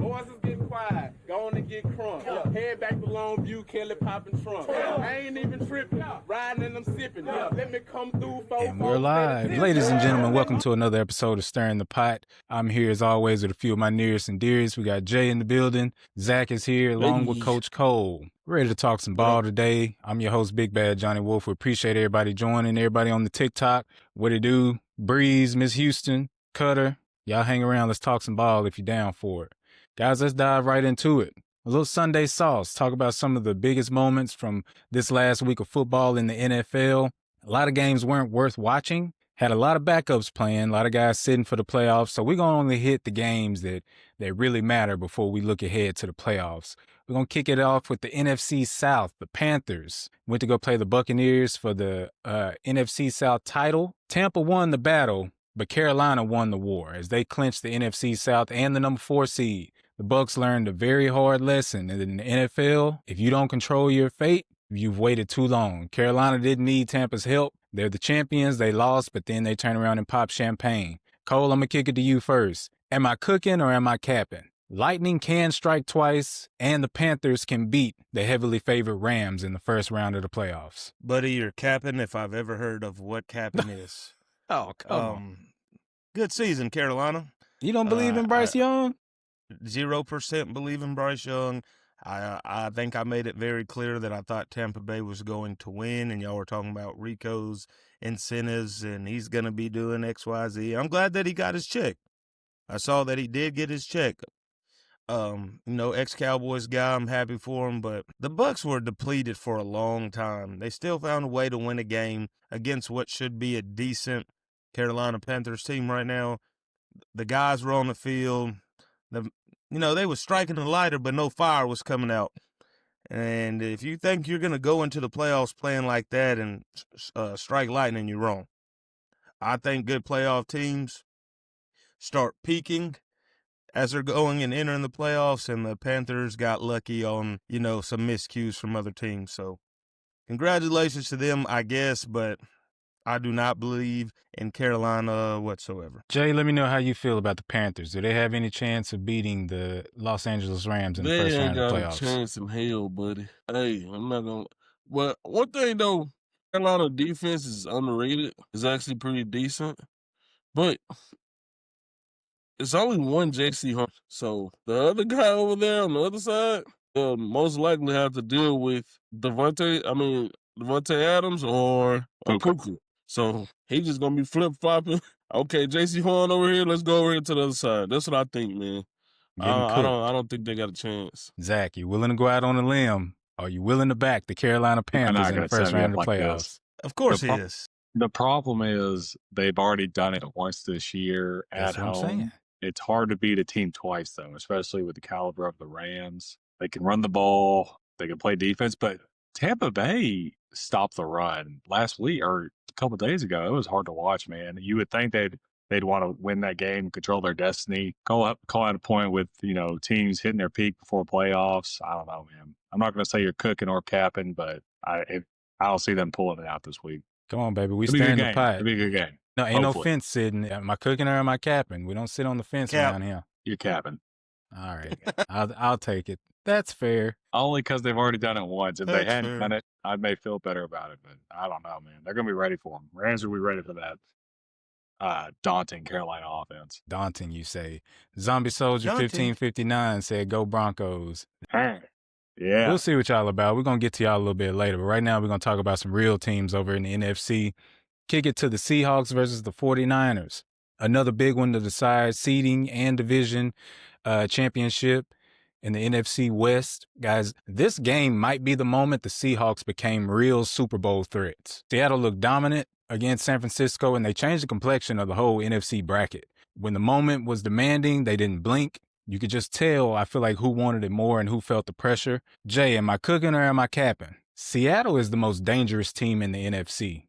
Boys is getting quiet. Go on and get crunk. Head back to Longview, Kelly popping trunk. I ain't even tripping. Riding and I'm sipping. Let me come through. And we're live. Ladies and gentlemen, welcome to another episode of Stirring the Pot. I'm here as always with a few of my nearest and dearest. We got Jay in the building. Zach is here along with Coach Cole. We're ready to talk some ball today. I'm your host, Big Bad Johnny Wolf. We appreciate everybody joining, everybody on the TikTok. What it do? Breeze, Miss Houston, Cutter. Y'all hang around. Let's talk some ball if you're down for it. Guys, let's dive right into it. A little Sunday sauce. Talk about some of the biggest moments from this last week of football in the NFL. A lot of games weren't worth watching. Had a lot of backups playing, a lot of guys sitting for the playoffs. So we're going to only hit the games that really matter before we look ahead to the playoffs. We're going to kick it off with the NFC South. The Panthers went to go play the Buccaneers for the NFC South title. Tampa won the battle, but Carolina won the war as they clinched the NFC South and the number 4 seed. The Bucs learned a very hard lesson in the NFL. If you don't control your fate, you've waited too long. Carolina didn't need Tampa's help. They're the champions. They lost, but then they turn around and pop champagne. Cole, I'm going to kick it to you first. Am I cooking or am I capping? Lightning can strike twice, and the Panthers can beat the heavily favored Rams in the first round of the playoffs. Buddy, you're capping if I've ever heard of what capping is. Oh, come on. Good season, Carolina. You don't believe in Bryce Young? 0% believe in Bryce Young. I think I made it very clear that I thought Tampa Bay was going to win, and y'all were talking about Rico's incentives, and he's going to be doing X, Y, Z. I'm glad that he got his check. I saw that he did get his check. Ex-Cowboys guy, I'm happy for him, but the Bucs were depleted for a long time. They still found a way to win a game against what should be a decent Carolina Panthers team right now. The guys were on the field. They were striking the lighter, but no fire was coming out. And if you think you're going to go into the playoffs playing like that and strike lightning, you're wrong. I think good playoff teams start peaking as they're going and entering the playoffs, and the Panthers got lucky on, some miscues from other teams. So congratulations to them, I guess, but I do not believe in Carolina whatsoever. Jay, let me know how you feel about the Panthers. Do they have any chance of beating the Los Angeles Rams in the first round of the playoffs? They ain't got a chance in hell, buddy. Hey, I'm not going to. Well, one thing, though, Carolina defense is underrated. It's actually pretty decent. But it's only one J.C. Hunt. So the other guy over there on the other side most likely have to deal with Devontae Adams or Puka. So he just going to be flip-flopping. Okay, J.C. Horn over here. Let's go over here to the other side. That's what I think, man. I don't think they got a chance. Zach, you willing to go out on a limb? Are you willing to back the Carolina Panthers in the first round of the playoffs? Of course he is. The problem is they've already done it once this year at home. What I'm saying. It's hard to beat a team twice, though, especially with the caliber of the Rams. They can run the ball. They can play defense, but Tampa Bay stopped the run last week or a couple of days ago. It was hard to watch, man. You would think they'd want to win that game, control their destiny, call out a point with, teams hitting their peak before playoffs. I don't know, man. I'm not going to say you're cooking or capping, but I don't see them pulling it out this week. Come on, baby. We stir in the pot. It'll be a good game. No, ain't no fence sitting. Am I cooking or am I capping? We don't sit on the fence around here. You're capping. All right. I'll take it. That's fair. Only because they've already done it once. If they hadn't done it, I may feel better about it. But I don't know, man. They're going to be ready for them. Rams will be ready for that daunting Carolina offense. Daunting, you say. Zombie Soldier 1559 said, "Go Broncos." Yeah. We'll see what y'all about. We're going to get to y'all a little bit later. But right now, we're going to talk about some real teams over in the NFC. Kick it to the Seahawks versus the 49ers. Another big one to decide seeding and division championship in the NFC West. Guys, this game might be the moment the Seahawks became real Super Bowl threats. Seattle looked dominant against San Francisco, and they changed the complexion of the whole NFC bracket. When the moment was demanding, they didn't blink. You could just tell, I feel like, who wanted it more and who felt the pressure. Jay, am I cooking or am I capping? Seattle is the most dangerous team in the NFC.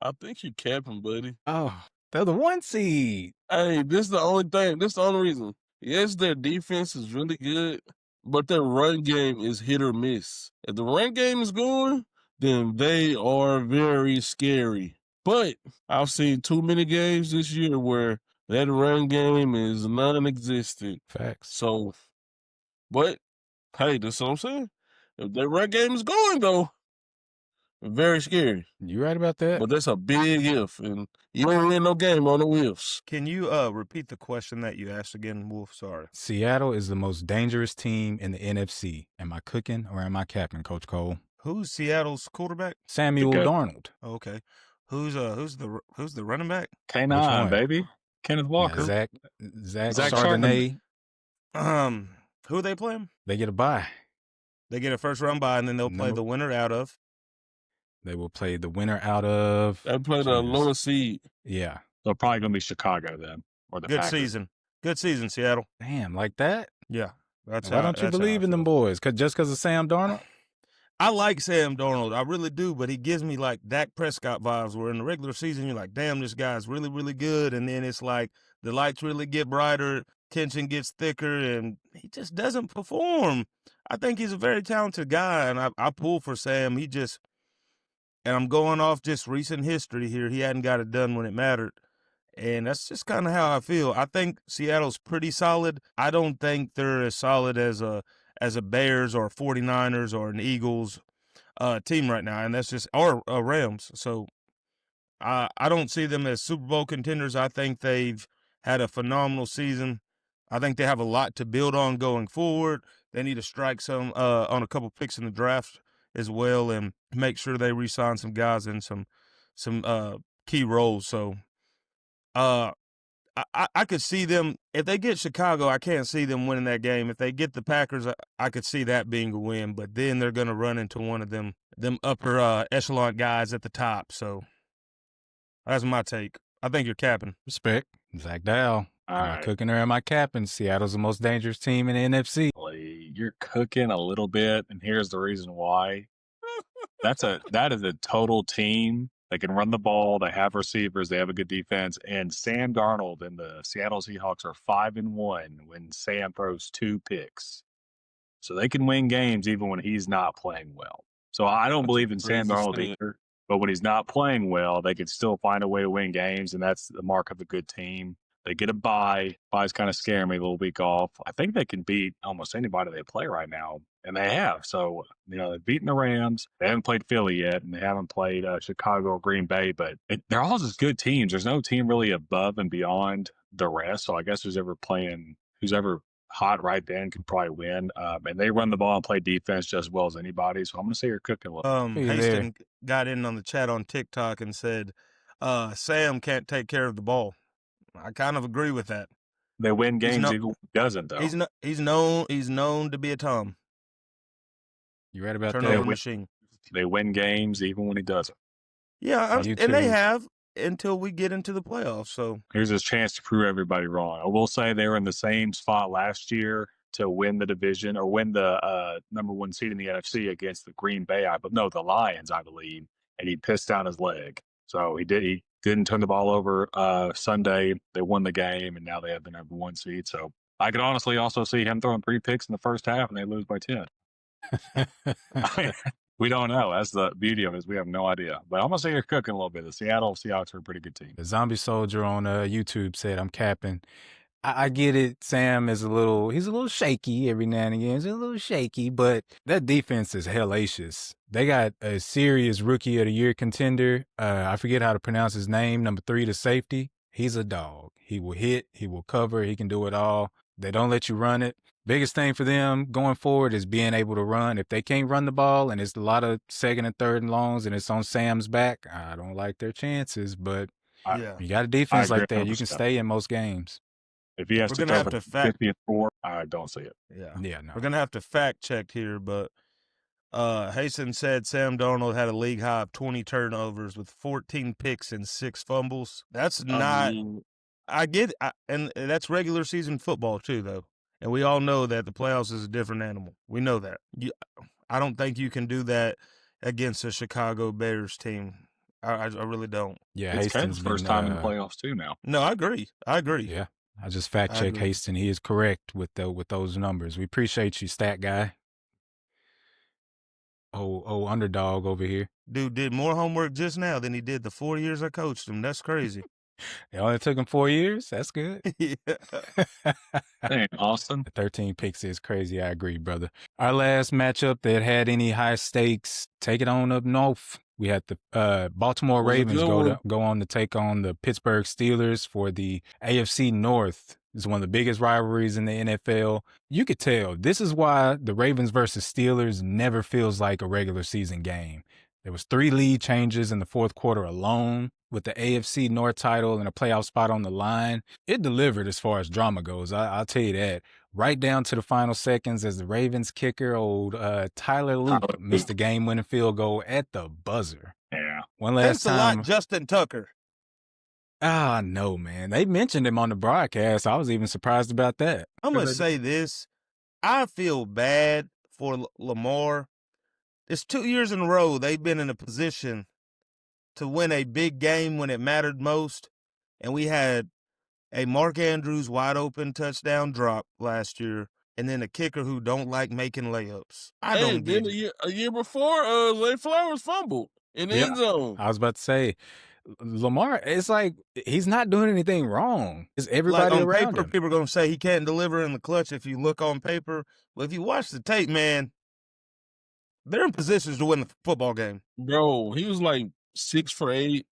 I think you're capping, buddy. Oh, they're the 1 seed. Hey, this is the only thing. This is the only reason. Yes, their defense is really good, but their run game is hit or miss. If the run game is going, then they are very scary. But I've seen too many games this year where That run game is non-existent. Facts. So, but hey, that's what I'm saying. If that run game is going though, very scary. You right about that? But that's a big if, and you don't win no game on the ifs. Can you repeat the question that you asked again, Wolf? Sorry. Seattle is the most dangerous team in the NFC. Am I cooking or am I capping, Coach Cole? Who's Seattle's quarterback? Samuel Good. Darnold. Oh, okay. Who's the running back? Which K9, one? baby. Kenneth Walker. Zach Zach Chardonnay. Who are they playing? They get a bye. They get a first round bye, and then they'll play the winner out of. They will play the winner out of. They play the lowest seed. Yeah. They're probably going to be Chicago then, or the Good Packers. season. Good season, Seattle. Damn, like that? Yeah. Why don't you believe in them boys? Just because of Sam Darnold? I like Sam Darnold. I really do, but he gives me like Dak Prescott vibes where in the regular season you're like, damn, this guy's really, really good. And then it's like the lights really get brighter, tension gets thicker, and he just doesn't perform. I think he's a very talented guy, and I pull for Sam. And I'm going off just recent history here. He hadn't got it done when it mattered. And that's just kind of how I feel. I think Seattle's pretty solid. I don't think they're as solid as a Bears or 49ers or an Eagles team right now. And that's just or Rams. So I don't see them as Super Bowl contenders. I think they've had a phenomenal season. I think they have a lot to build on going forward. They need to strike some on a couple picks in the draft as well and make sure they re-sign some guys in some key roles. So I could see them, if they get Chicago, I can't see them winning that game. If they get the Packers, I could see that being a win, but then they're going to run into one of them upper echelon guys at the top. So that's my take. I think you're capping. Respect. Zach Dow. All Am I right. cooking or am I capping? Seattle's the most dangerous team in the NFC. You're cooking a little bit, and here's the reason why. That is a total team. They can run the ball. They have receivers. They have a good defense. And Sam Darnold and the Seattle Seahawks are 5-1 when Sam throws 2 picks. So they can win games even when he's not playing well. So I don't believe in Sam Darnold either. But when he's not playing well, they can still find a way to win games, and that's the mark of a good team. They get a bye. Bye's kind of scaring me, a little week off. I think they can beat almost anybody they play right now, and they have. So, they've beaten the Rams. They haven't played Philly yet, and they haven't played Chicago or Green Bay, but they're all just good teams. There's no team really above and beyond the rest. So I guess who's ever hot right then can probably win. And they run the ball and play defense just as well as anybody. So I'm going to say you're cooking a little. Haston got in on the chat on TikTok and said, Sam can't take care of the ball. I kind of agree with that. They win games even when he doesn't, though. He's known to be a Tom. You right about Turnover that? machine. They win games even when he doesn't. Yeah, and they have until we get into the playoffs. So here's his chance to prove everybody wrong. I will say they were in the same spot last year to win the division or win the number 1 seed in the NFC against the Green Bay, the Lions, I believe, and he pissed down his leg. So he didn't turn the ball over Sunday. They won the game, and now they have the number 1 seed. So I could honestly also see him throwing 3 picks in the first half, and they lose by 10. We don't know. That's the beauty of it, is we have no idea. But I'm going to say you're cooking a little bit. The Seattle Seahawks are a pretty good team. The Zombie Soldier on YouTube said, I'm capping. I get it. Sam is he's a little shaky every now and again. He's a little shaky, but that defense is hellacious. They got a serious Rookie of the Year contender. I forget how to pronounce his name. Number 3, the safety. He's a dog. He will hit. He will cover. He can do it all. They don't let you run it. Biggest thing for them going forward is being able to run. If they can't run the ball and it's a lot of 2nd and 3rd and longs and it's on Sam's back, I don't like their chances. But you got a defense like that, you can stay in most games. If he has to throw for 54, I don't see it. Yeah, no. We're going to have to fact check here, but Haston said Sam Darnold had a league high of 20 turnovers with 14 picks and 6 fumbles. That's not – I get it. And that's regular season football too, though. And we all know that the playoffs is a different animal. We know that. I don't think you can do that against a Chicago Bears team. I really don't. Yeah, it's Haston's first time in the playoffs too now. No, I agree. Yeah, I just fact check Haston. He is correct with those numbers. We appreciate you, stat guy. Oh, underdog over here. Dude did more homework just now than he did the 4 years I coached him. That's crazy. It only took him 4 years. That's good. Yeah. Dang, Austin. 13 picks is crazy. I agree, brother. Our last matchup that had any high stakes, take it on up north. We had the Baltimore Was a Ravens good go on to take on the Pittsburgh Steelers for the AFC North. It's one of the biggest rivalries in the NFL. You could tell this is why the Ravens versus Steelers never feels like a regular season game. There was 3 lead changes in the fourth quarter alone. With the AFC North title and a playoff spot on the line, it delivered as far as drama goes. I'll tell you that. Right down to the final seconds as the Ravens kicker, Tyler Luke, missed the game-winning field goal at the buzzer. Yeah. One last Thanks a time. lot, Justin Tucker. No, man. They mentioned him on the broadcast. I was even surprised about that. I'm going to say this. I feel bad for Lamar. It's 2 years in a row they've been in a position to win a big game when it mattered most. And we had a Mark Andrews wide open touchdown drop last year, and then a kicker who don't like making layups. I don't get it. A year before, Zay Flowers fumbled in the end zone. I was about to say, Lamar, it's like he's not doing anything wrong. It's everybody on around paper, him. people are going to say he can't deliver in the clutch if you look on paper. But if you watch the tape, man, they're in positions to win the football game. Bro, he was like 6 for 8,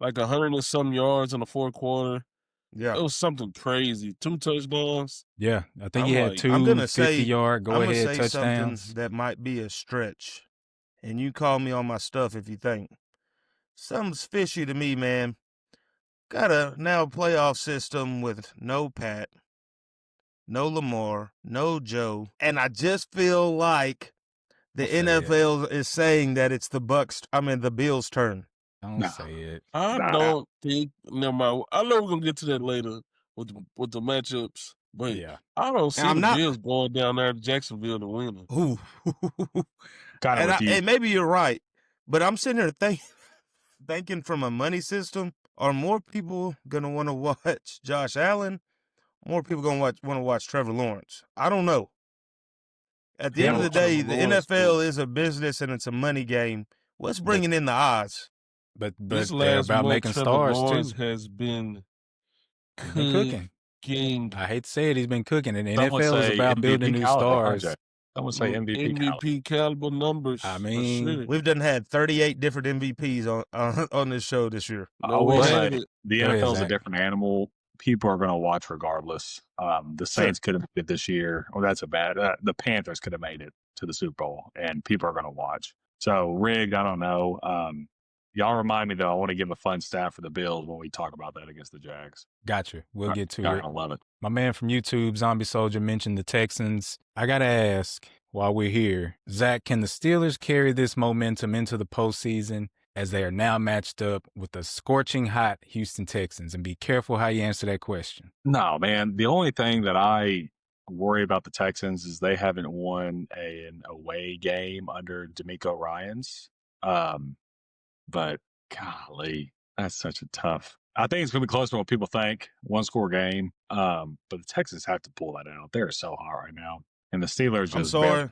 like 100 and some yards in the fourth quarter. Yeah. It was something crazy. 2 touchdowns. Yeah, I think he had 2 I'm gonna say 50-yard go-ahead something touchdowns. that might be a stretch, and you call me on my stuff if you think. Something's fishy to me, man. Got a now playoff system with no Pat, no Lamar, no Joe, and I just feel like the NFL is saying that it's the Bills' turn. Don't say it. I don't think. Never mind. I know we're gonna get to that later with the matchups, but Yeah. I don't see the Bills going down there to Jacksonville to win it. Ooh. And maybe you're right, but I'm sitting here thinking from a money system, are more people gonna want to watch Josh Allen? More people gonna want to watch Trevor Lawrence? I don't know. At the end of the day, the NFL is a business and it's a money game. What's bringing in the odds? But this they're last about month, making Trevor stars Lawrence too. has been cooking. I hate to say it, he's been cooking. And the NFL is about building new stars. I would say MVP caliber numbers. I mean, we've done had 38 different MVPs on this show this year. I will say the NFL is a different animal. People are going to watch regardless. The Saints could have made it this year. Well, that's a bad. The Panthers could have made it to the Super Bowl, and people are going to watch. So rigged, I don't know. Y'all remind me though. I want to give a fun stat for the Bills when we talk about that against the Jags. Gotcha. We'll get to Y'all it. gonna love it. My man from YouTube, Zombie Soldier, mentioned the Texans. I gotta ask while we're here, Zach, can the Steelers carry this momentum into the postseason as they are now matched up with the scorching hot Houston Texans? And be careful how you answer that question. No, man. The only thing that I worry about the Texans is they haven't won an away game under D'Amico Ryans. But golly, that's such a tough. I think it's going to be closer to what people think. 1-score game. But the Texans have to pull that out. They're so hot right now. And the Steelers I'm just sorry.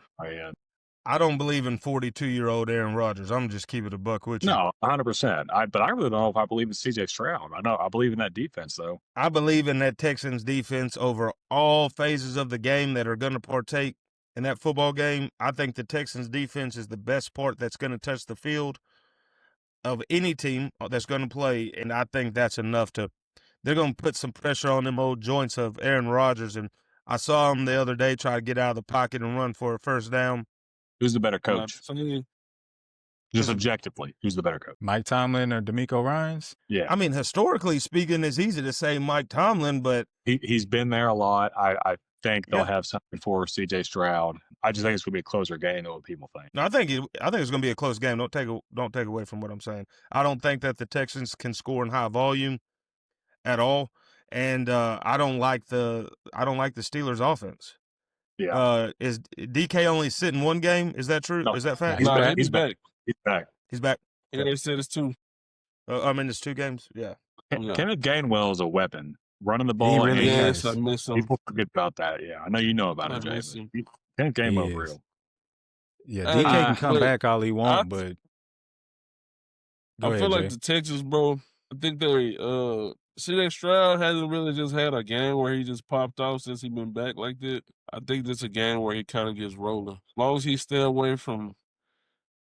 I don't believe in 42-year-old Aaron Rodgers. I'm just keep it a buck with you. No, 100%. But I really don't know if I believe in C.J. Stroud. I believe in that defense, though. I believe in that Texans defense over all phases of the game that are going to partake in that football game. I think the Texans defense is the best part that's going to touch the field of any team that's going to play, and I think that's enough they're going to put some pressure on them old joints of Aaron Rodgers, and I saw him the other day try to get out of the pocket and run for a first down. Who's the better coach? Just objectively, who's the better coach? Mike Tomlin or D'Amico Ryans? Yeah. I mean, historically speaking, it's easy to say Mike Tomlin, but he's been there a lot. I think they'll have something for C.J. Stroud. I just think it's going to be a closer game than what people think. No, I think it's going to be a close game. Don't take away from what I'm saying. I don't think that the Texans can score in high volume at all, and I don't like the Steelers' offense. Yeah. Is DK only sitting one game? Is that true? No. Is that fact? He's back. He's back. He's back. He's back. Yeah, they said it's 2. It's 2 games. Yeah. Kenneth Gainwell is a weapon. Running the ball. He really is. I miss him. People forget about that. Yeah, I know you know about it, Jay. Kenneth Gainwell real. Yeah, DK can come back all he wants, but I feel like the Texans, bro, I think they CJ Stroud hasn't really just had a game where he just popped off since he been back like that. I think this is a game where he kind of gets rolling. As long as he stay away from,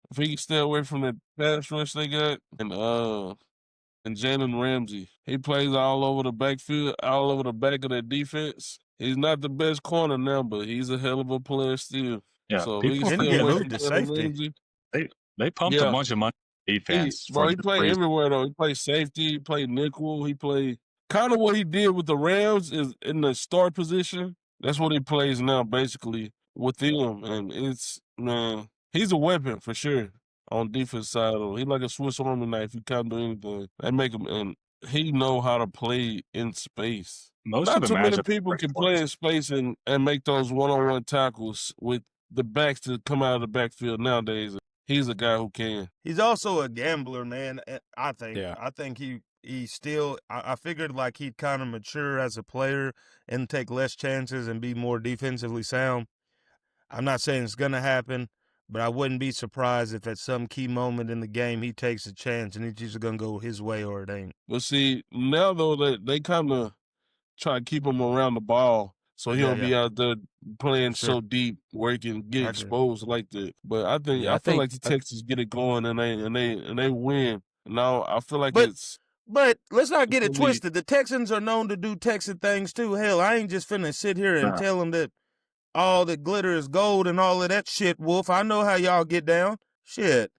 if he can stay away from that pass rush they got, and Jalen Ramsey, he plays all over the backfield, all over the back of that defense. He's not the best corner now, but he's a hell of a player still. Yeah, So if he can people Didn't he stay get away moved from to Jalen safety? Ramsey, they pumped a yeah. bunch of money on defense for He the played reason. everywhere though. He played safety, he played nickel, he played kind of what he did with the Rams is in the start position. That's what he plays now, basically with them. And it's man, he's a weapon for sure on defense side. He like a Swiss Army knife. He can't do anything. They make him, and he know how to play in space. Most Not of the too many matchup people can play in space and make those one-on-one tackles with the backs to come out of the backfield nowadays. He's a guy who can. He's also a gambler, man. I think. Yeah. I think he still. I figured like he'd kind of mature as a player and take less chances and be more defensively sound. I'm not saying it's gonna happen, but I wouldn't be surprised if at some key moment in the game he takes a chance and it's just gonna go his way or it ain't. But see, now though they kind of try to keep him around the ball, so he don't be out there playing so deep where he can get exposed like that. But I feel like the Texans get it going and they win. Now I feel like But let's not get it twisted. The Texans are known to do Texan things too. Hell, I ain't just finna sit here and tell them that all that glitter is gold and all of that shit, Wolf. I know how y'all get down. Shit.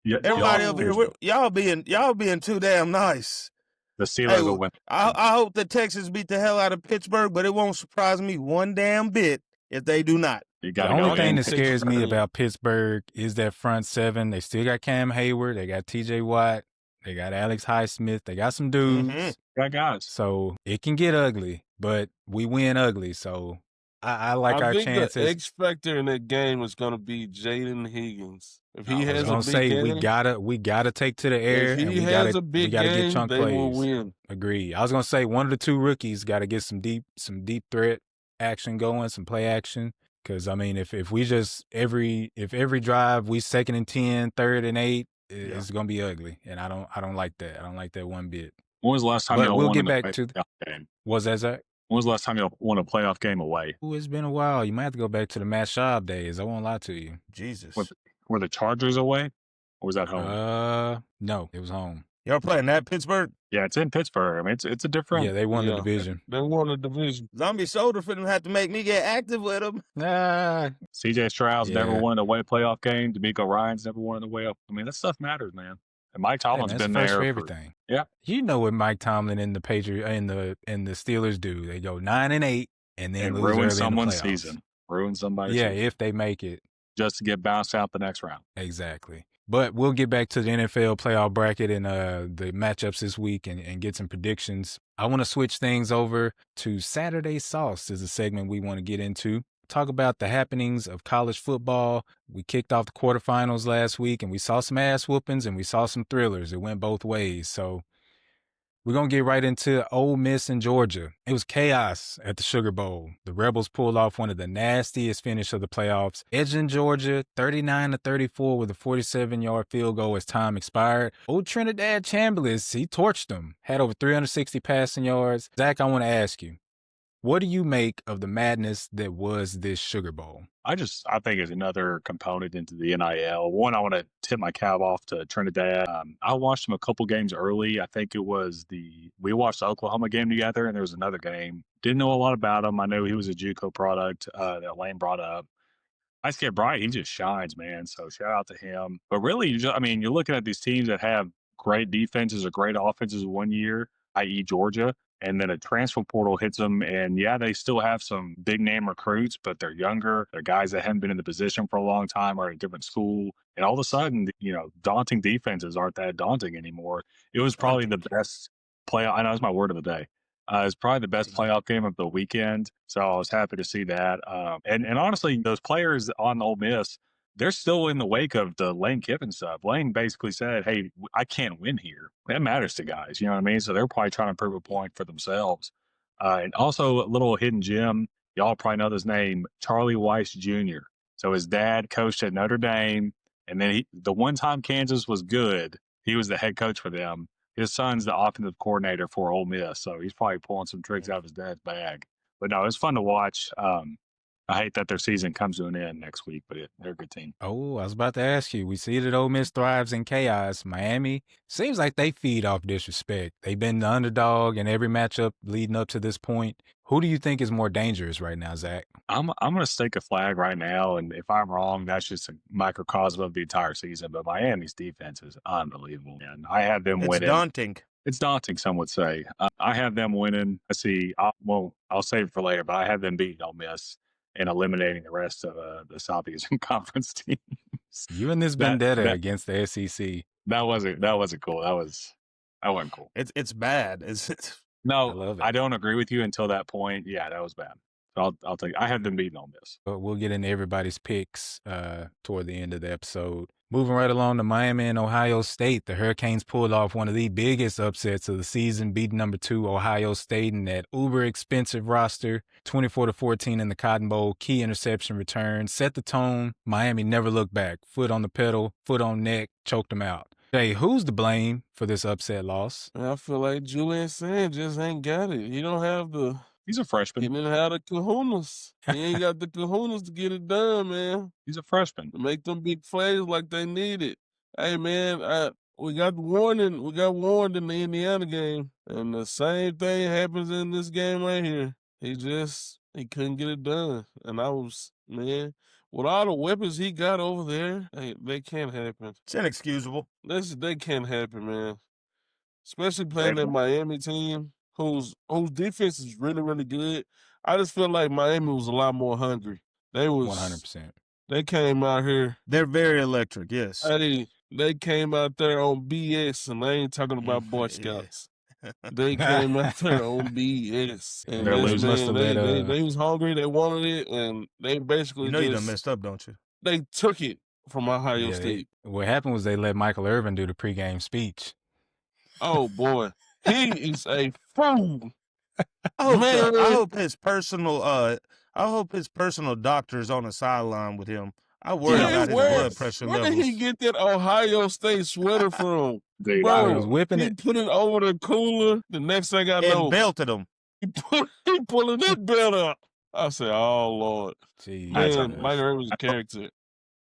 Yeah, everybody over here, y'all being too damn nice. The Steelers will win. I hope the Texans beat the hell out of Pittsburgh, but it won't surprise me one damn bit if they do not. The only thing that scares me about Pittsburgh is that front seven. They still got Cam Hayward. They got T.J. Watt. They got Alex Highsmith. They got some dudes. Got guys. So it can get ugly, but we win ugly. So I like our chances. I think the X factor in that game is going to be Jaden Higgins. If he has a big game, we gotta take to the air. If he and has a big game, get chunk they plays. will win. Agreed. I was gonna say one of the two rookies got to get some deep threat action going, some play action. Because I mean, if we just every drive we 2nd and 10, 3rd and 8, it's gonna be ugly, and I don't like that. I don't like that one bit. When was the last time y'all won a playoff game? Was that Zach? When was the last time y'all won a playoff game away? Ooh, it's been a while. You might have to go back to the Matt Schaub days. I won't lie to you. Jesus. Were the Chargers away? Or was that home? No, it was home. Y'all playing at Pittsburgh? Yeah, it's in Pittsburgh. I mean, it's a different. Yeah, they won the division. They won the division. Zombie Shoulder for them have to make me get active with them. CJ Stroud's never won an away playoff game. D'Amico Ryan's never won an away. I mean, that stuff matters, man. And Mike Tomlin's been there for everything. Yeah, you know what Mike Tomlin and the Patriots and the Steelers do? They go 9 and 8, and then lose ruin early someone's in the playoffs. season. Ruin somebody's season. If they make it, just to get bounced out the next round. Exactly. But we'll get back to the NFL playoff bracket and the matchups this week and get some predictions. I want to switch things over to Saturday Sauce is a segment we want to get into. Talk about the happenings of college football. We kicked off the quarterfinals last week, and we saw some ass whoopings and we saw some thrillers. It went both ways. So we're going to get right into Ole Miss and Georgia. It was chaos at the Sugar Bowl. The Rebels pulled off one of the nastiest finish of the playoffs, edging Georgia 39-34 with a 47-yard field goal as time expired. Old Trinidad Chambliss, he torched them, had over 360 passing yards. Zach, I want to ask you, what do you make of the madness that was this Sugar Bowl? I think it's another component into the NIL. One, I want to tip my cap off to Trinidad. I watched them a couple games early. I think it was we watched the Oklahoma game together, and there was another game. Didn't know a lot about him. I know he was a JUCO product that Lane brought up. Ice Kid Bright, he just shines, man. So shout out to him. But really, you're looking at these teams that have great defenses or great offenses one year, i.e. Georgia. And then a transfer portal hits them, and they still have some big name recruits, but they're younger. They're guys that haven't been in the position for a long time or at a different school. And all of a sudden, daunting defenses aren't that daunting anymore. It was probably the best playoff. I know it's my word of the day. It's probably the best playoff game of the weekend. So I was happy to see that. And honestly, those players on Ole Miss, they're still in the wake of the Lane Kiffin stuff. Lane basically said, hey, I can't win here. That matters to guys, you know what I mean? So they're probably trying to prove a point for themselves. And also a little hidden gem, y'all probably know this name, Charlie Weiss Jr. So his dad coached at Notre Dame, and then the one time Kansas was good, he was the head coach for them. his son's the offensive coordinator for Ole Miss, so he's probably pulling some tricks out of his dad's bag. But no, it's fun to watch. I hate that their season comes to an end next week, but they're a good team. Oh, I was about to ask you. We see that Ole Miss thrives in chaos. Miami seems like they feed off disrespect. They've been the underdog in every matchup leading up to this point. Who do you think is more dangerous right now, Zach? I'm going to stake a flag right now, and if I'm wrong, that's just a microcosm of the entire season. But Miami's defense is unbelievable, and I have them winning. It's daunting. It's daunting, some would say. I have them winning. Let's see. I'll save it for later, but I have them beating Ole Miss and eliminating the rest of the Southeastern Conference teams. You and this vendetta against the SEC. That wasn't cool. That wasn't cool. It's bad. It's No, I love it. I don't agree with you until that point. Yeah, that was bad. So I'll take. I have them beating Ole Miss. But we'll get into everybody's picks toward the end of the episode. Moving right along to Miami and Ohio State, the Hurricanes pulled off one of the biggest upsets of the season, beating number 2 Ohio State in that uber expensive roster, 24-14 in the Cotton Bowl. Key interception return set the tone. Miami never looked back. Foot on the pedal, foot on neck, choked them out. Hey, who's to blame for this upset loss? I feel like Julian Sand just ain't got it. He don't have the. He's a freshman. He didn't have the kahunas. He ain't got the kahunas to get it done, man. He's a freshman. To make them big plays like they need it. Hey, man, we got warning. We got warned in the Indiana game, and the same thing happens in this game right here. He couldn't get it done, and man, with all the weapons he got over there, they can't happen. It's inexcusable. They can't happen, man. Especially playing that Miami team, whose defense is really, really good. I just feel like Miami was a lot more hungry. They was 100%. They came out here. They're very electric, yes. They came out there on BS, and I ain't talking about Boy Scouts. They came out there on BS. And they was hungry, they wanted it, and they basically you done messed up, don't you? They took it from Ohio State. What happened was they let Michael Irvin do the pregame speech. Oh, boy. He is a fool. I hope his personal doctor's on the sideline with him. I worry about his blood pressure levels. Where did he get that Ohio State sweater from? Dude, bro, he was whipping it. He put it over the cooler. The next thing I know, and belted him. He pulling that belt up. I said, "Oh Lord, Jeez, man, Mike Irvin's a character."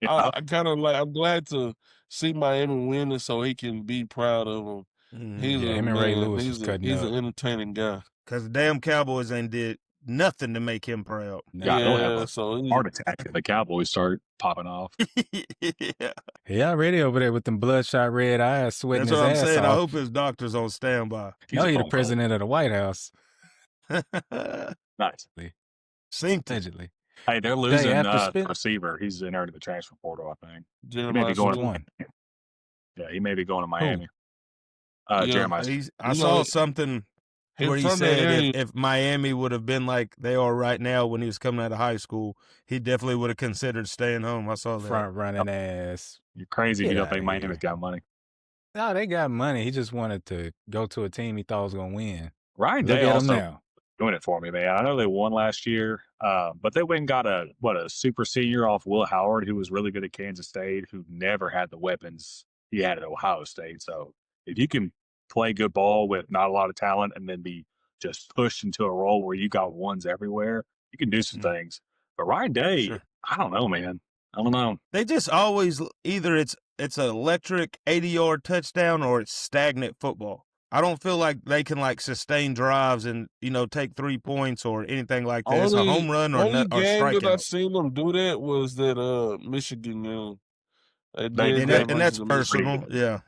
Yeah. I'm glad to see Miami winning so he can be proud of him. Him and Ray Lewis was cutting He's up. an entertaining guy. Because the damn Cowboys ain't did nothing to make him proud. So heart attack if the Cowboys start popping off. Yeah. He already over there with them bloodshot red eyes sweating That's what his I'm ass saying. off. I hope his doctor's on standby. He's the president of the White House. Nice. Allegedly. Hey, they're losing receiver. He's entered the transfer portal, I think. Jeremiah he may be going one. Yeah, he may be going to Miami. Jeremiah. I saw something where he said if Miami would have been like they are right now when he was coming out of high school, he definitely would have considered staying home. I saw that. Front running ass. You're crazy if you don't think Miami's got money. No, they got money. He just wanted to go to a team he thought was going to win. Ryan Day also doing it for me, man. I know they won last year, but they went and got a super senior off Will Howard, who was really good at Kansas State, who never had the weapons he had at Ohio State. So if you can play good ball with not a lot of talent and then be just pushed into a role where you got ones everywhere, you can do some things. But Ryan Day, I don't know, man. I don't know. They just always either it's an electric 80-yard touchdown or it's stagnant football. I don't feel like they can sustain drives and take 3 points or anything like that. It's a home run or only game strikeout. that I seen them do that was that Michigan game. And that's personal, yeah.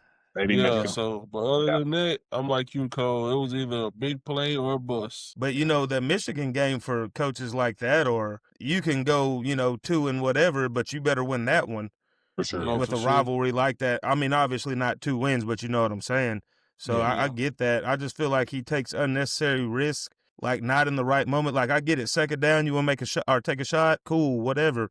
So, but other than that, I'm like you, Cole. It was either a big play or a bust. But, the Michigan game for coaches like that, or you can go, 2 and whatever, but you better win that one. For sure. With a rivalry like that. I mean, obviously not 2 wins, but you know what I'm saying. So I get that. I just feel like he takes unnecessary risk, not in the right moment. I get it, second down, you want to make a shot or take a shot, cool, whatever.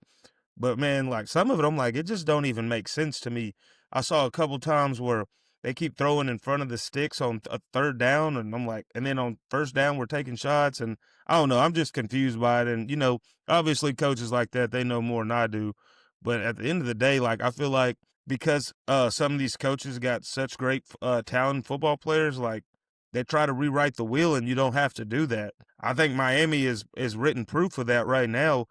But, man, some of it, I'm it just don't even make sense to me. I saw a couple times where they keep throwing in front of the sticks on a third down, and I'm and then on first down we're taking shots, and I don't know. I'm just confused by it, and, obviously coaches like that, they know more than I do. But at the end of the day, I feel like because some of these coaches got such great talent football players, like they try to rewrite the wheel, and you don't have to do that. I think Miami is written proof of that right now.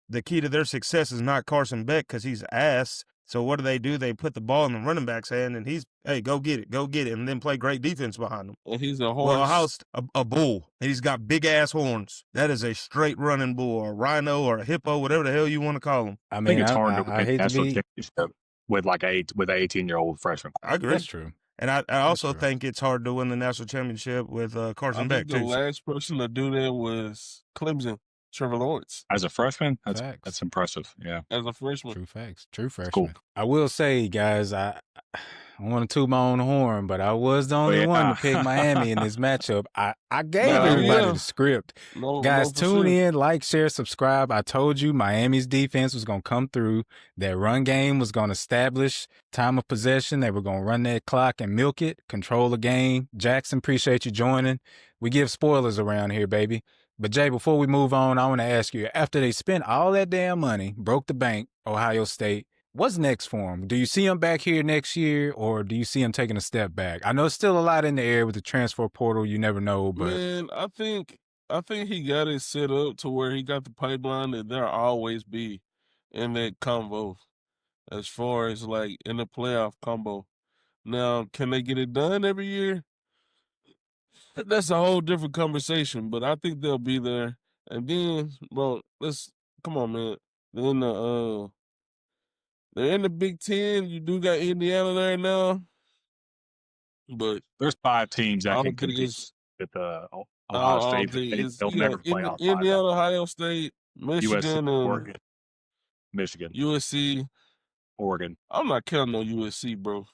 The key to their success is not Carson Beck because he's ass. So what do? They put the ball in the running back's hand, and he's, hey, go get it, and then play great defense behind him. And he's a horse. Well, a bull, and he's got big-ass horns. That is a straight running bull, or a rhino, or a hippo, whatever the hell you want to call him. I I mean, think it's hard to I win hate to national be. championship with like with an 18-year-old freshman. I agree. That's true. And I also true. think it's hard to win the national championship with Carson I Beck, think the too. last person to do that was Clemson, Trevor Lawrence, As a freshman, Facts. that's impressive. Yeah. as a freshman. True facts. True freshman. Cool. I will say, guys, I want to toot my own horn, but I was the only one to pick Miami in this matchup. I gave Nah, everybody yeah. the script. No, Guys, no, for tune sure. in, like, share, subscribe. I told you Miami's defense was going to come through. That run game was going to establish time of possession. They were going to run that clock and milk it, control the game. Jackson, appreciate you joining. We give spoilers around here, baby. But, Jay, before we move on, I want to ask you, after they spent all that damn money, broke the bank, Ohio State, what's next for them? Do you see them back here next year, or do you see them taking a step back? I know it's still a lot in the air with the transfer portal. You never know, but Man, I think he got it set up to where he got the pipeline that there'll always be in that combo, as far as like in the playoff combo. Now, can they get it done every year? That's a whole different conversation, but I think they'll be there. And then, bro, come on, man. They're in the Big Ten. You do got Indiana there now, but There's 5 teams I that can don't think compete it's. with I Ohio don't State. think it's. They'll You never got play on 5. Indiana, Ohio State, USC, Michigan, and Oregon, Michigan, USC. Oregon. I'm not counting on USC, bro.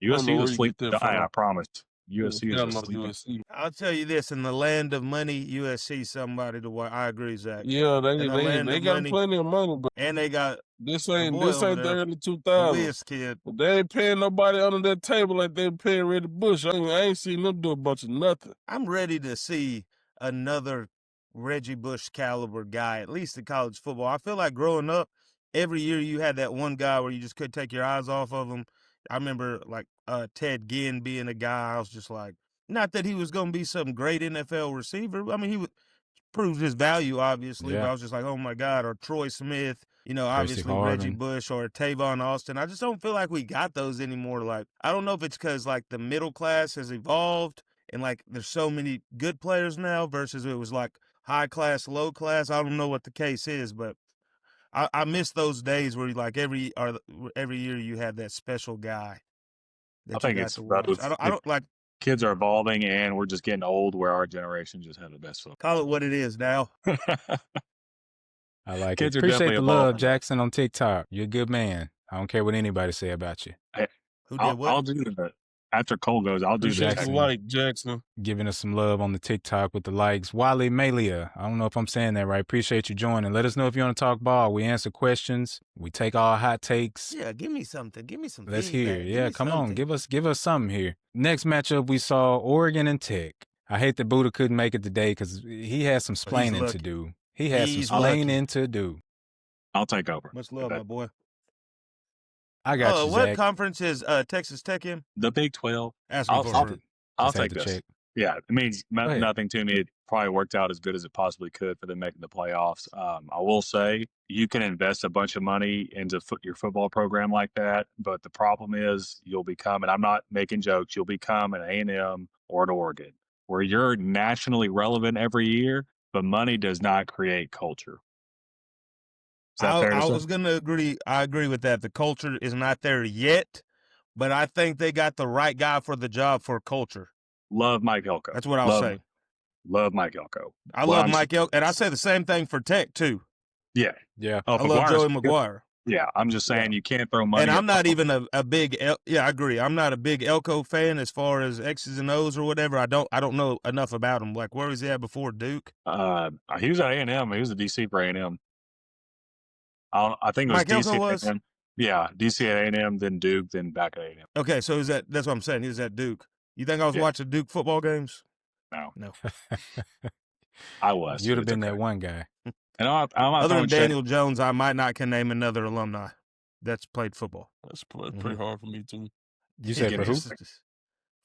I don't know USC where was you asleep. get that I from. promise. I'm USC is counting on asleep. USC. I'll tell you this, in the land of money, USC somebody to watch. I agree, Zach. Yeah, In the land they of got money, plenty of money, but and they got this the ain't boy over the there, early the 2000s. Wiz kid. But they ain't paying nobody under that table like they paying Reggie Bush. I ain't seen them do a bunch of nothing. I'm ready to see another Reggie Bush caliber guy, at least in college football. I feel like growing up, every year you had that one guy where you just couldn't take your eyes off of him. I remember like Ted Ginn being a guy. I was just like, not that he was going to be some great NFL receiver. I mean, he proved his value, obviously, but Yeah. I was just like, oh my God, or Troy Smith, Tracy obviously Reggie Harden. Bush, or Tavon Austin. I just don't feel like we got those anymore. Like, I don't know if it's because like the middle class has evolved and like there's so many good players now versus it was like high class, low class. I don't know what the case is, but I miss those days where like every year you had that special guy that I think you got it's to watch. both. I don't like Kids are evolving, and we're just getting old. Where our generation just had the best football. call it what it is now. I like Kids it. are Appreciate definitely the love, evolving. Jackson, on TikTok. You're a good man. I don't care what anybody say about you. Who did what? I'll do that. After Cole goes, I'll do Appreciate that. the Jackson. like, Jackson. Giving us some love on the TikTok with the likes. Wally Malia. I don't know if I'm saying that right. Appreciate you joining. Let us know if you want to talk ball. We answer questions. We take all hot takes. Yeah, give me something. Give me some Let's feedback. hear. Give Yeah, me come on. something. Give us something here. Next matchup, we saw Oregon and Tech. I hate that Buddha couldn't make it today because he had some splaining to lucky. do. He had He's some lucky. splaining to do. I'll take over. Much love, my boy. I got you, what Zach. conference is Texas Tech in? The Big 12. Ask me I'll for it. Just had take to this. check. Yeah, it means ahead. nothing to me. It probably worked out as good as it possibly could for them making the playoffs. I will say you can invest a bunch of money into your football program like that, but the problem is you'll become, and I'm not making jokes, you'll become an A&M or an Oregon, where you're nationally relevant every year, but money does not create culture. Is that fair to I say? was going to agree. I agree with that. The culture is not there yet, but I think they got the right guy for the job for culture. Love Mike Elko. That's what I'll say. Love Mike Elko. I love Mike Elko, and I say the same thing for Tech too. Yeah. Yeah. Oh, I love Joey McGuire. Yeah, I'm just saying you can't throw money. And I'm at not even a big I agree. I'm not a big Elko fan as far as X's and O's or whatever. I don't know enough about him. Like where was he at before Duke? He was at A&M. He was a DC for A&M. I think it was Mike DC Elko was? A&M. Yeah, DC at A&M, then Duke, then back at A&M. Okay, so that's what I'm saying. He was at Duke. You think I was watching Duke football games? No. I was. You'd have It's been okay. that one guy. And I'm not Other than throwing shade. Daniel Jones, I might not can name another alumni. that's played football. That's pretty hard for me too. You said for who?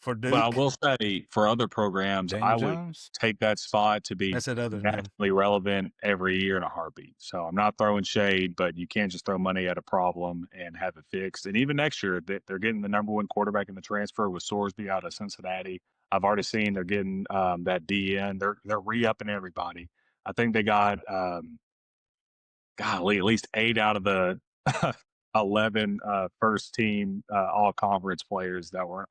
For Duke. But I will say, for other programs, Daniel I would Jones? take that spot to be I said other name. nationally relevant every year in a heartbeat. So I'm not throwing shade, but you can't just throw money at a problem and have it fixed. And even next year, they're getting the number one quarterback in the transfer with Sorsby out of Cincinnati. I've already seen they're getting that DN. They're re-upping everybody. I think they got at least 8 out of the 11 first team all conference players that were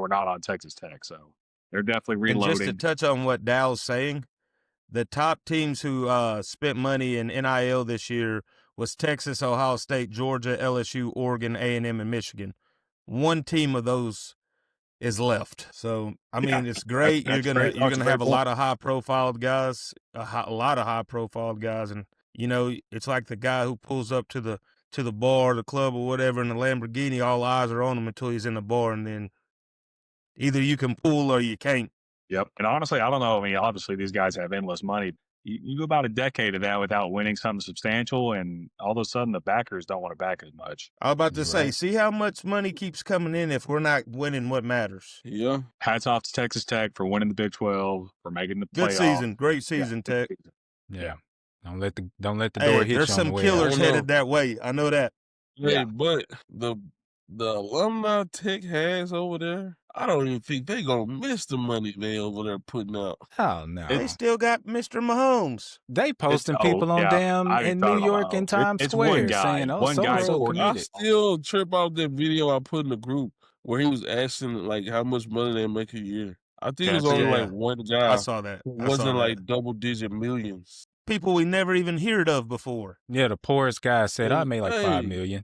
not on Texas Tech. So they're definitely reloading. And just to touch on what Dow's saying, the top teams who spent money in NIL this year was Texas, Ohio State, Georgia, LSU, Oregon, A&M, and Michigan. One team of those is left. So I mean, it's great. You're gonna have a lot of high profile guys, a lot of high profile guys, and you know, it's like the guy who pulls up to the bar, the club, or whatever in the Lamborghini. All eyes are on him until he's in the bar, and then either you can pull or you can't. Yep. And honestly, I don't know. I mean, obviously these guys have endless money. You go about a decade of that without winning something substantial, and all of a sudden the backers don't want to back as much. I was about to say, see how much money keeps coming in if we're not winning what matters. Yeah. Hats off to Texas Tech for winning the Big 12, for making the playoff. Good season. Great season, Tech. Yeah. Don't let the door Hey, hit you. there's some killers headed that way. I know that. Hey, but the alumni Tech has over there, I don't even think they gonna miss the money they over there putting out. Oh no, they still got Mr. Mahomes. They posting people on damn in New York and Times Square saying, "Oh, one guy so committed." I still trip out that video I put in the group where he was asking like how much money they make a year. I think it was only like one guy. I saw that. Who wasn't like double-digit millions. People we never even heard of before. Yeah, the poorest guy said, "I made like 5 million."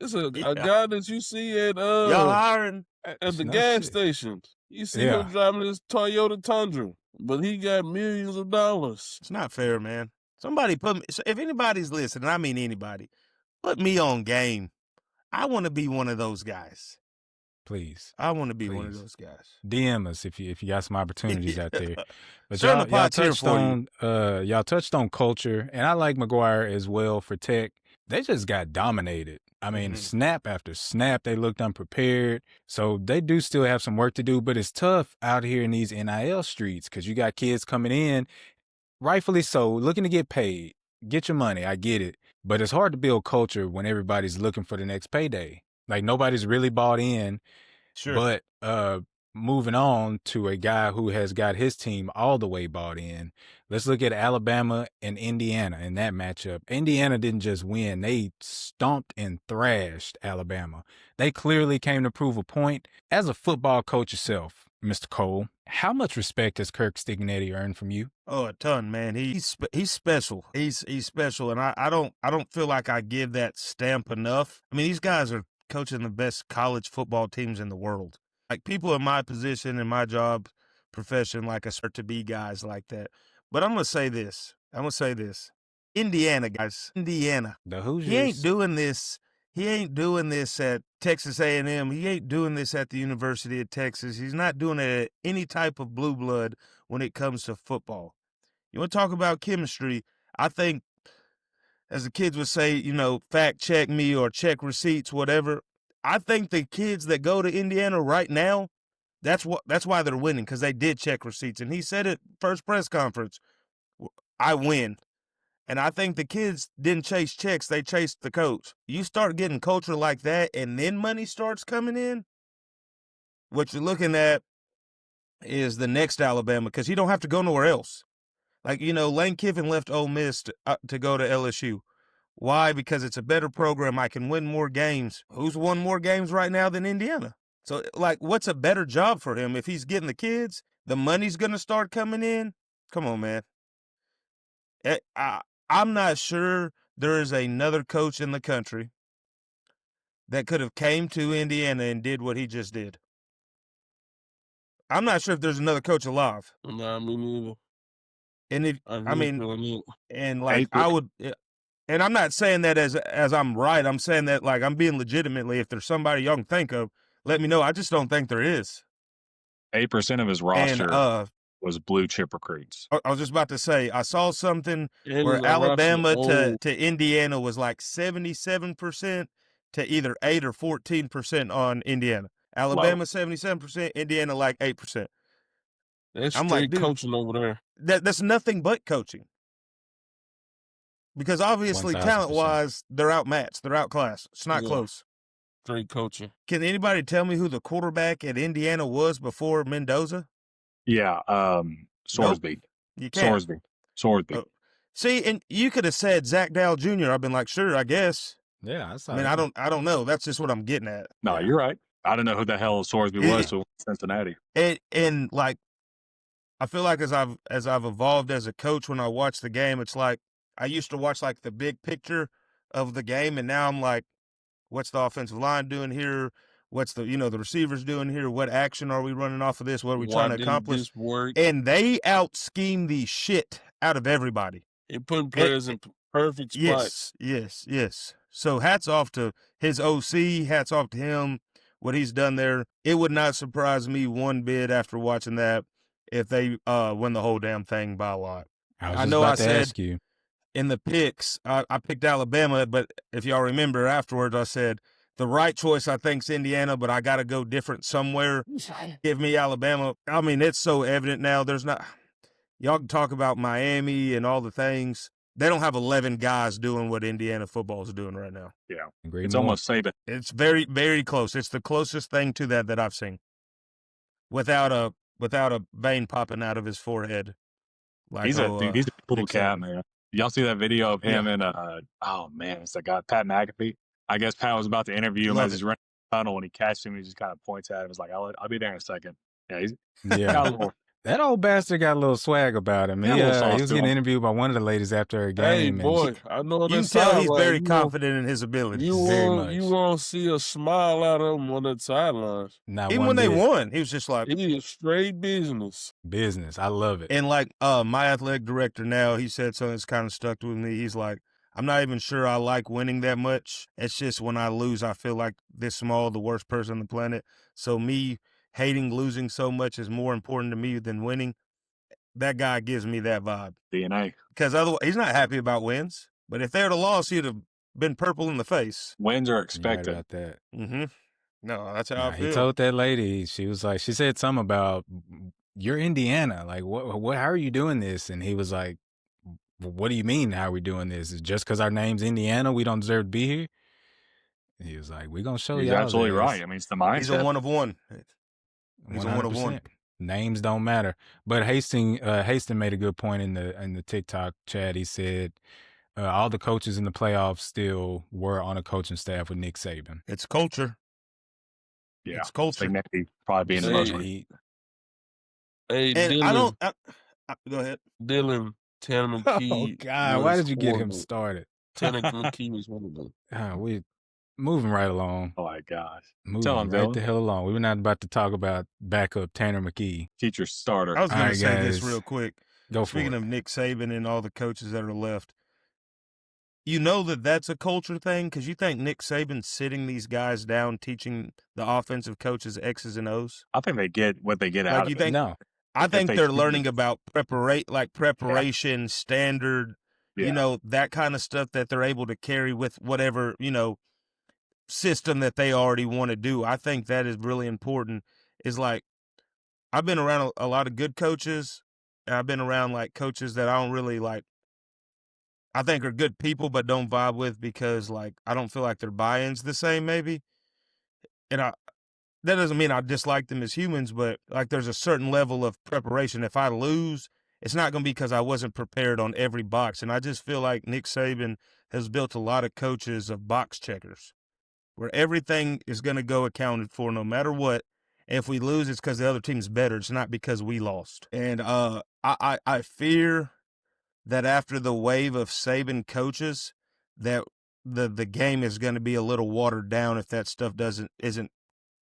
It's a guy that you see at y'all hiring at the gas station. You see him driving this Toyota Tundra, but he got millions of dollars. It's not fair, man. Somebody put me. If anybody's listening, I mean anybody, put me on game. I want to be one of those guys. Please, I want to be one of those guys. DM us if you got some opportunities out there. But y'all touched on culture, and I like McGuire as well for Tech. They just got dominated. I mean, snap after snap, they looked unprepared. So they do still have some work to do, but it's tough out here in these NIL streets because you got kids coming in, rightfully so, looking to get paid. Get your money, I get it. But it's hard to build culture when everybody's looking for the next payday. Like, nobody's really bought in. Sure. But moving on to a guy who has got his team all the way bought in. Let's look at Alabama and Indiana in that matchup. Indiana didn't just win. They stomped and thrashed Alabama. They clearly came to prove a point. As a football coach yourself, Mr. Cole, how much respect has Kirk Stignetti earned from you? Oh, a ton, man. He's special. He's special, and I don't feel like I give that stamp enough. I mean, these guys are coaching the best college football teams in the world. Like, people in my position, in my job, profession, like, aspire to be guys like that. But I'm going to say this. Indiana, guys. Indiana. The Hoosiers. He ain't doing this. He ain't doing this at Texas A&M. He ain't doing this at the University of Texas. He's not doing it at any type of blue blood when it comes to football. You want to talk about chemistry? I think, as the kids would say, you know, fact check me or check receipts, whatever. I think the kids that go to Indiana right now, that's why they're winning, because they did check receipts. And he said it first press conference, I win. And I think the kids didn't chase checks, they chased the coach. You start getting culture like that, and then money starts coming in, what you're looking at is the next Alabama, because you don't have to go nowhere else. Like, you know, Lane Kiffin left Ole Miss to go to LSU. Why? Because it's a better program. I can win more games. Who's won more games right now than Indiana? So, like, what's a better job for him? If he's getting the kids, the money's going to start coming in. Come on, man. I'm not sure there is another coach in the country that could have came to Indiana and did what he just did. I'm not sure if there's another coach alive. Nah, me neither. And if I mean, and like I would. And I'm not saying that as I'm right. I'm saying that like I'm being legitimately. If there's somebody y'all can think of, let me know. I just don't think there is. 8% of his roster was blue chip recruits. I was just about to say, I saw something where Alabama to Indiana was like 77%, to either 8 or 14% on Indiana. Alabama 77%, Indiana like 8%. That's I'm straight like, dude, coaching over there. That's nothing but coaching. Because obviously, 1000%. talent-wise, they're outmatched. They're outclassed. It's not Yeah. close. Straight coaching. Can anybody tell me who the quarterback at Indiana was before Mendoza? Yeah, Sorsby. You can't. Sorsby. Oh. See, and you could have said Zach Dowell Jr. I've been like, sure, I guess. Yeah, I mean, I don't know. That's just what I'm getting at. No, you're right. I don't know who the hell Sorsby was to Cincinnati. And like, I feel like as I've evolved as a coach, when I watch the game, it's like I used to watch like the big picture of the game, and now I'm like, what's the offensive line doing here? What's the the receivers doing here? What action are we running off of this? What are we trying to accomplish? This work? And they out scheme the shit out of everybody. It putting players in perfect spots. Yes. So hats off to his OC. Hats off to him. What he's done there. It would not surprise me one bit after watching that if they win the whole damn thing by a lot. I know I said ask you. In the picks, I picked Alabama, but if y'all remember afterwards, I said the right choice I think is Indiana, but I got to go different somewhere. Give me Alabama. I mean, it's so evident now. There's not. Y'all can talk about Miami and all the things. They don't have 11 guys doing what Indiana football is doing right now. Yeah, it's almost Saban. It's very, very close. It's the closest thing to that I've seen. Without a vein popping out of his forehead. Like, he's a little cat, man. Y'all see that video of him and oh man, it's that guy Pat McAfee. I guess Pat was about to interview him as he's running the tunnel, and he catches him. He just kind of points at him. It's like, I'll be there in a second. Yeah, that old bastard got a little swag about him. He was getting interviewed by one of the ladies after a game. Hey, boy, I know you can tell he's very confident in his abilities. You won't see a smile out of him on the sidelines. Even when they won, he was just like, he is straight business. I love it. And like my athletic director now, he said something that's kind of stuck with me. He's like, I'm not even sure I like winning that much. It's just when I lose, I feel like this small, the worst person on the planet. So me hating losing so much is more important to me than winning. That guy gives me that vibe. DNA. Because otherwise, he's not happy about wins. But if they would have lost, he'd have been purple in the face. Wins are expected. Right about that. Mm-hmm. No, that's how I feel. He told that lady, she said something about, you're Indiana. Like, what, how are you doing this? And he was like, what do you mean, how are we doing this? Is just because our name's Indiana, we don't deserve to be here? And he was like, we're going to show you. He's absolutely right. I mean, it's the mindset. He's a one of one. He's 100%. A one of one. Names don't matter. But Hastings made a good point in the TikTok chat. He said all the coaches in the playoffs still were on a coaching staff with Nick Saban. It's culture. Yeah, it's culture. Maybe probably being the most. Hey, and Dylan, go ahead. Dylan Tanner McKee. Oh God, why did you get him started? Tanner McKee was one of them. We moving right along. Oh my gosh. Moving right the hell along. We were not about to talk about backup Tanner McKee. Teacher starter. I was going to say this real quick. Speaking of Nick Saban and all the coaches that are left, you know that's a culture thing because you think Nick Saban's sitting these guys down teaching the offensive coaches X's and O's? I think they get what they get out of it. No. I think they're learning about preparation, standard, that kind of stuff that they're able to carry with whatever, system that they already want to do. I think that is really important. Is like, I've been around a lot of good coaches, and I've been around like coaches that I don't really like, I think are good people, but don't vibe with because like, I don't feel like their buy-in's the same maybe. And that doesn't mean I dislike them as humans, but like there's a certain level of preparation. If I lose, it's not going to be because I wasn't prepared on every box. And I just feel like Nick Saban has built a lot of coaches of box checkers where everything is going to go accounted for no matter what. If we lose, it's because the other team's better. It's not because we lost. And I fear that after the wave of Saban coaches, that the game is going to be a little watered down if that stuff isn't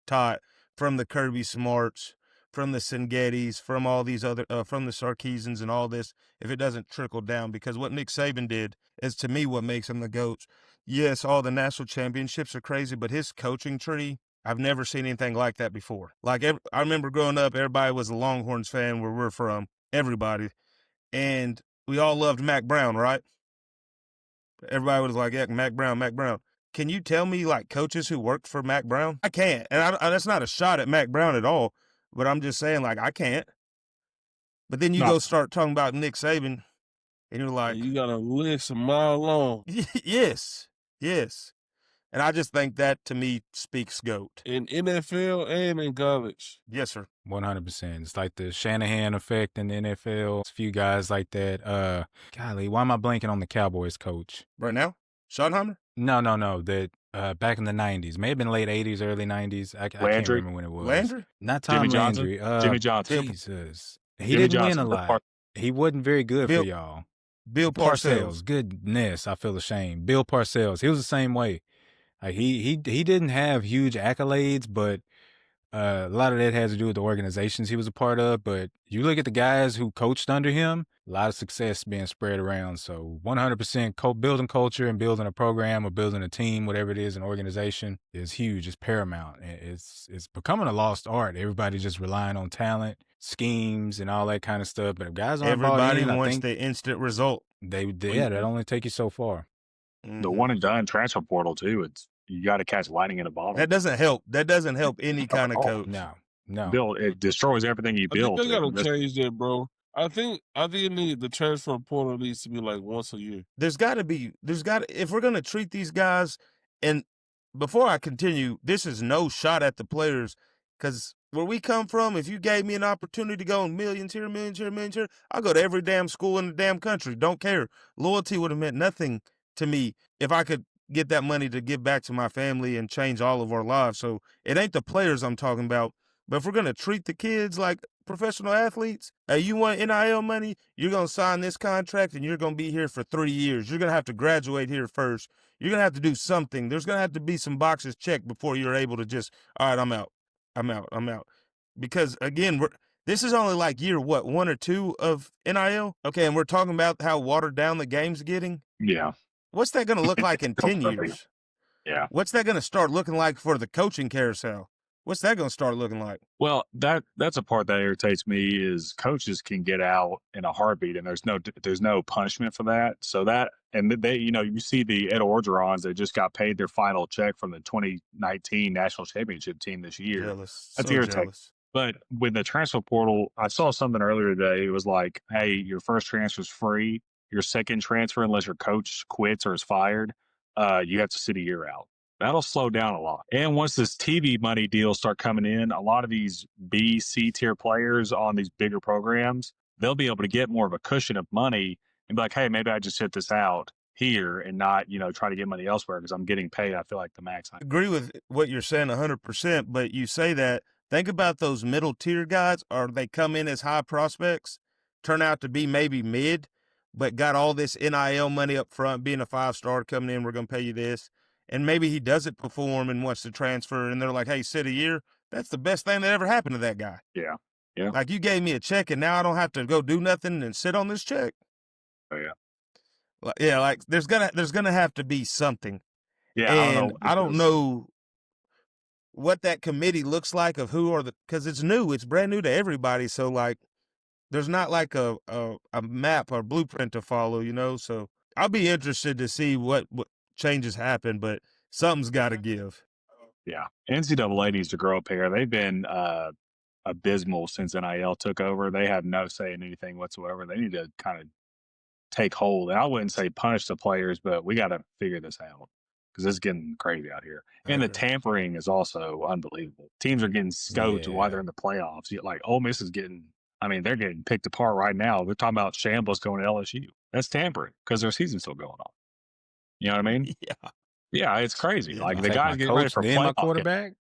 taught from the Kirby Smarts, from the Sengettis, from all these other, from the Sarkeesians and all this, if it doesn't trickle down. Because what Nick Saban did is, to me, what makes him the GOAT. Yes, all the national championships are crazy, but his coaching tree, I've never seen anything like that before. Like, I remember growing up, everybody was a Longhorns fan where we're from, everybody. And we all loved Mac Brown, right? Everybody was like, yeah, Mac Brown. can you tell me, like, coaches who worked for Mac Brown? I can't. And that's not a shot at Mac Brown at all, but I'm just saying, like, I can't. But then you go start talking about Nick Saban, and you're like, you got a list a mile long. Yes. And I just think that, to me, speaks GOAT. In NFL and in college. Yes, sir. 100%. It's like the Shanahan effect in the NFL. A few guys like that. Golly, why am I blanking on the Cowboys coach? Right now? Schottenheimer? No. That back in the 90s. May have been late 80s, early 90s. I can't remember when it was. Landry? Not Tom Jimmy Landry. Jimmy Johnson. Jesus. He didn't win a lot. He wasn't very good for y'all. Bill Parcells. Goodness, I feel ashamed. Bill Parcells. He was the same way. He didn't have huge accolades, but a lot of that has to do with the organizations he was a part of. But you look at the guys who coached under him, a lot of success being spread around. So 100% building culture and building a program or building a team, whatever it is, an organization is huge. It's paramount. It's becoming a lost art. Everybody's just relying on talent, schemes, and all that kind of stuff. But if guys aren't everybody wants the instant result. That only take you so far. The one and done transfer portal too. You got to catch lightning in a bottle. That doesn't help. That doesn't help any kind of coach. No. Bill, it destroys everything you build. I think they got to change that, bro. I think the transfer portal needs to be like once a year. If we're going to treat these guys, and before I continue, this is no shot at the players, because where we come from, if you gave me an opportunity to go in millions here, I'll go to every damn school in the damn country. Don't care. Loyalty would have meant nothing to me if I could get that money to give back to my family and change all of our lives. So it ain't the players I'm talking about. But if we're going to treat the kids like professional athletes, you want NIL money, you're going to sign this contract and you're going to be here for 3 years. You're going to have to graduate here first. You're going to have to do something. There's going to have to be some boxes checked before you're able to just, all right, I'm out. Because, again, this is only like year, 1 or 2 of NIL? Okay, and we're talking about how watered down the game's getting? Yeah. What's that going to look like in 10 years? Yeah. What's that going to start looking like for the coaching carousel? What's that going to start looking like? Well, that's a part that irritates me is coaches can get out in a heartbeat, and there's no punishment for that. So that, and they, you see the Ed Orgerons that just got paid their final check from the 2019 national championship team this year. Jealous. That's so irritating. jealous. But with the transfer portal, I saw something earlier today. It was like, hey, your first transfer is free. Your second transfer, unless your coach quits or is fired, you have to sit a year out. That'll slow down a lot. And once this TV money deals start coming in, a lot of these B, C tier players on these bigger programs, they'll be able to get more of a cushion of money and be like, hey, maybe I just hit this out here and not, try to get money elsewhere because I'm getting paid, I feel like, the max. I agree with what you're saying 100%, but you say that. Think about those middle tier guys, or they come in as high prospects, turn out to be maybe mid, but got all this NIL money up front, being a 5-star coming in, we're going to pay you this. And maybe he doesn't perform and wants to transfer, and they're like, hey, sit a year. That's the best thing that ever happened to that guy. Yeah. Like, you gave me a check, and now I don't have to go do nothing and sit on this check. Oh, yeah. Yeah, like, there's gonna have to be something. Yeah, and I don't know what that committee looks like of who are because it's new. It's brand new to everybody. So, like, there's not like a map or blueprint to follow, So I'll be interested to see what changes happen, but something's got to give. Yeah. NCAA needs to grow up here. They've been abysmal since NIL took over. They have no say in anything whatsoever. They need to kind of take hold. And I wouldn't say punish the players, but we got to figure this out because it's getting crazy out here. And the tampering is also unbelievable. Teams are getting scoped while they're in the playoffs. Like Ole Miss is they're getting picked apart right now. They're talking about shambles going to LSU. That's tampering because their season's still going on. You know what I mean? Yeah. Yeah, it's crazy. Yeah, like the guys getting ready for then playoff. My quarterback?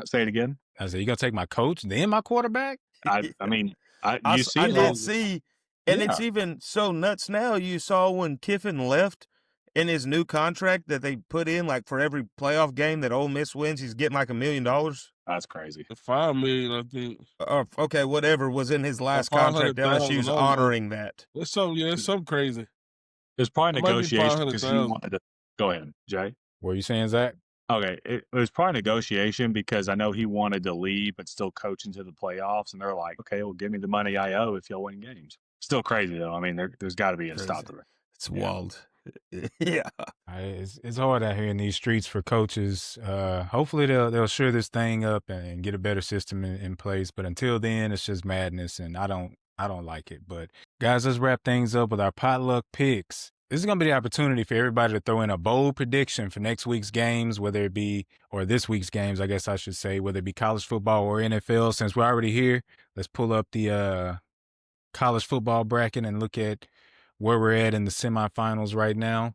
Say it again. I said, you going to take my coach, then my quarterback? I did see, and it's even so nuts now. You saw when Kiffin left in his new contract that they put in, like, for every playoff game that Ole Miss wins, he's getting like $1 million. That's crazy. $5 million, I think. Okay, whatever was in his last contract. LSU's honoring that. It's something crazy. There's probably negotiation because he wanted to. Go ahead, Jay. What are you saying, Zach? Okay, it was probably negotiation because I know he wanted to leave but still coach into the playoffs, and they're like, okay, well, give me the money I owe if y'all win games. Still crazy though. I mean, there's got to be a stop to it. It's wild. Yeah. It's hard out here in these streets for coaches. Hopefully they'll shore this thing up and get a better system in place. But until then, it's just madness, and I don't like it. But guys, let's wrap things up with our potluck picks. This is going to be the opportunity for everybody to throw in a bold prediction for next week's games, or this week's games, I guess I should say, whether it be college football or NFL. Since we're already here, let's pull up the college football bracket and look at where we're at in the semifinals right now.